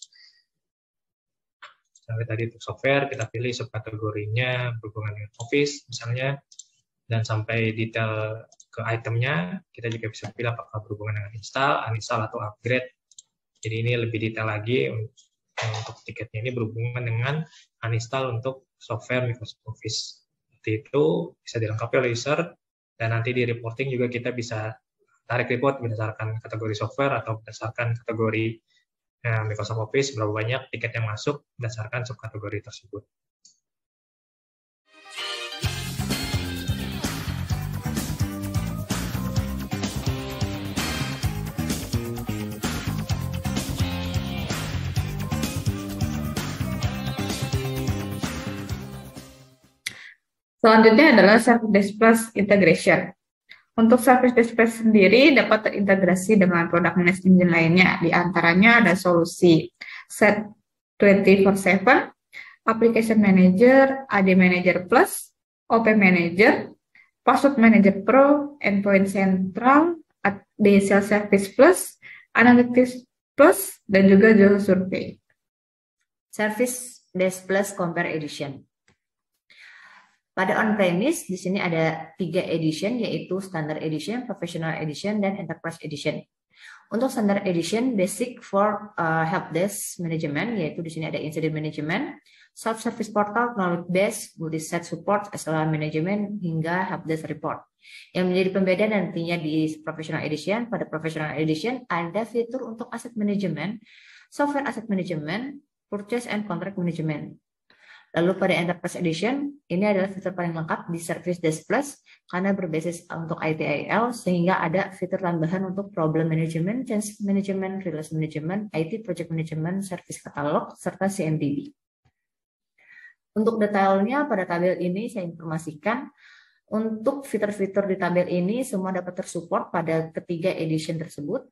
Sampai tadi untuk software, kita pilih subkategorinya berhubungan dengan Office misalnya, dan sampai detail ke itemnya, kita juga bisa pilih apakah berhubungan dengan install, uninstall, atau upgrade. Jadi ini lebih detail lagi untuk tiketnya ini berhubungan dengan uninstall untuk software Microsoft Office. Seperti itu bisa dilengkapi oleh user, dan nanti di reporting juga kita bisa tarik report berdasarkan kategori software atau berdasarkan kategori Microsoft Office, berapa banyak tiket yang masuk berdasarkan subkategori tersebut. Selanjutnya adalah Service Desk Plus Integration. Untuk Service Desk Plus sendiri dapat terintegrasi dengan produk management engine lainnya. Di antaranya ada solusi Set 24/7, Application Manager, AD Manager Plus, OP Manager, Password Manager Pro, Endpoint Central, DSL Service Plus, Analytics Plus, dan juga Java Survey. Service Desk Plus Compare Edition. Pada on-premise, di sini ada 3 edition, yaitu Standard Edition, Professional Edition, dan Enterprise Edition. Untuk Standard Edition, basic for Help Desk Management, yaitu di sini ada Incident Management, Self-Service Portal, Knowledge Base, Multi-Site Support, SLA Management, hingga Help Desk Report. Yang menjadi pembeda nantinya di Professional Edition, pada Professional Edition ada fitur untuk Asset Management, Software Asset Management, Purchase and Contract Management. Lalu pada Enterprise Edition, ini adalah fitur paling lengkap di Service Desk Plus karena berbasis untuk ITIL, sehingga ada fitur tambahan untuk Problem Management, Change Management, Release Management, IT Project Management, Service Catalog, serta CMDB. Untuk detailnya pada tabel ini saya informasikan, untuk fitur-fitur di tabel ini semua dapat tersupport pada ketiga edition tersebut.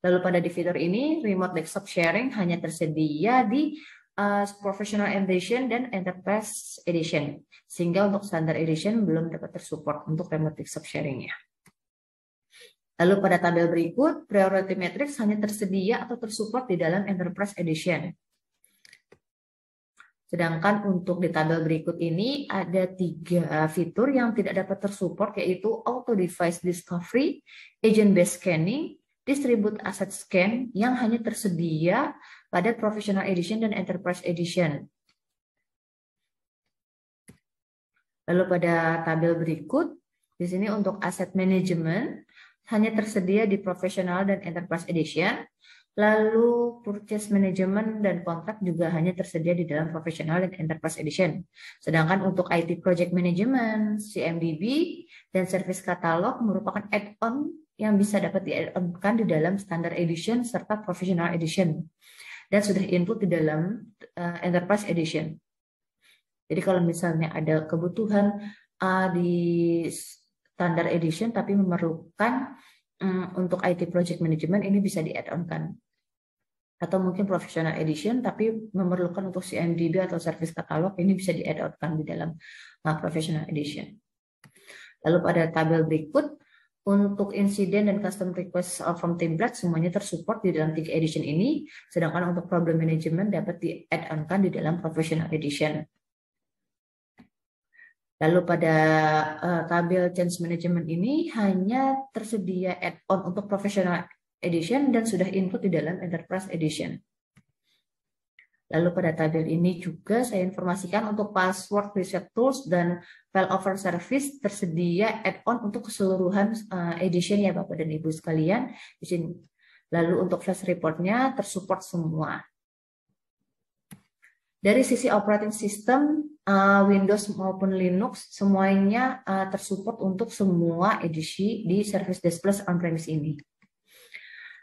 Lalu pada di fitur ini, Remote Desktop Sharing hanya tersedia di Professional Edition dan Enterprise Edition, sehingga untuk Standard Edition belum dapat tersupport untuk remote desktop sharing-nya. Lalu pada tabel berikut, Priority Matrix hanya tersedia atau tersupport di dalam Enterprise Edition. Sedangkan untuk di tabel berikut ini ada 3 fitur yang tidak dapat tersupport, yaitu Auto Device Discovery, Agent Based Scanning, Distribute Asset Scan yang hanya tersedia pada Professional Edition dan Enterprise Edition. Lalu pada tabel berikut, di sini untuk Asset Management hanya tersedia di Professional dan Enterprise Edition. Lalu Purchase Management dan Kontrak juga hanya tersedia di dalam Professional dan Enterprise Edition. Sedangkan untuk IT Project Management, CMDB, dan Service Catalog merupakan add-on yang bisa dapat di-add-onkan di dalam Standard Edition serta Professional Edition, dan sudah include di dalam Enterprise Edition. Jadi kalau misalnya ada kebutuhan di Standard Edition tapi memerlukan untuk IT Project Management, ini bisa di-add-onkan. Atau mungkin Professional Edition tapi memerlukan untuk CMDB atau Service Catalog, ini bisa di-add-onkan di dalam Professional Edition. Lalu pada tabel berikut, untuk insiden dan custom request from template semuanya tersupport di dalam 3 edition ini, sedangkan untuk problem management dapat di-add-onkan di dalam Professional Edition. Lalu pada tabel change management ini hanya tersedia add-on untuk Professional Edition dan sudah include di dalam Enterprise Edition. Lalu pada tabel ini juga saya informasikan untuk password reset tools dan failover service tersedia add-on untuk keseluruhan edition ya Bapak dan Ibu sekalian di sini. Lalu untuk flash reportnya tersupport semua. Dari sisi operating system Windows maupun Linux semuanya tersupport untuk semua edisi di Service Desk Plus on-premise ini.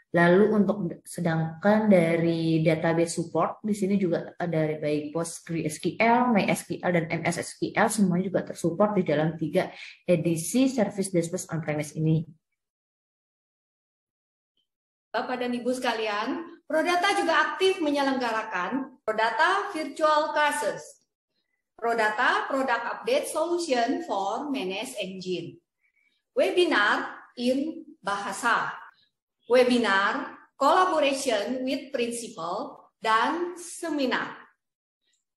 Lalu untuk sedangkan dari database support di sini juga dari baik PostgreSQL, MySQL dan MS SQL semuanya juga tersupport di dalam 3 edisi Service Desk Plus on-premise ini. Bapak dan Ibu sekalian, Prodata juga aktif menyelenggarakan Prodata Virtual Classes, Prodata Product Update Solution for Managed Engine, webinar in bahasa, webinar collaboration with principal, dan seminar.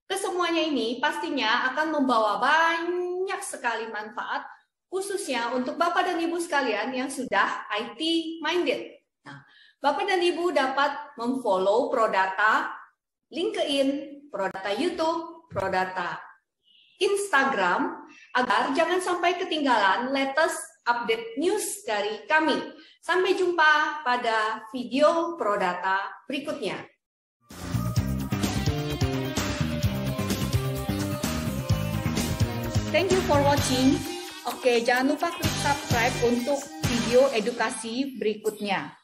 Kesemuanya ini pastinya akan membawa banyak sekali manfaat, khususnya untuk Bapak dan Ibu sekalian yang sudah IT minded. Nah, Bapak dan Ibu dapat memfollow Prodata, LinkedIn, Prodata YouTube, Prodata Instagram, agar jangan sampai ketinggalan latest update news dari kami. Sampai jumpa pada video Prodata berikutnya. Thank you for watching. Oke, jangan lupa klik subscribe untuk video edukasi berikutnya.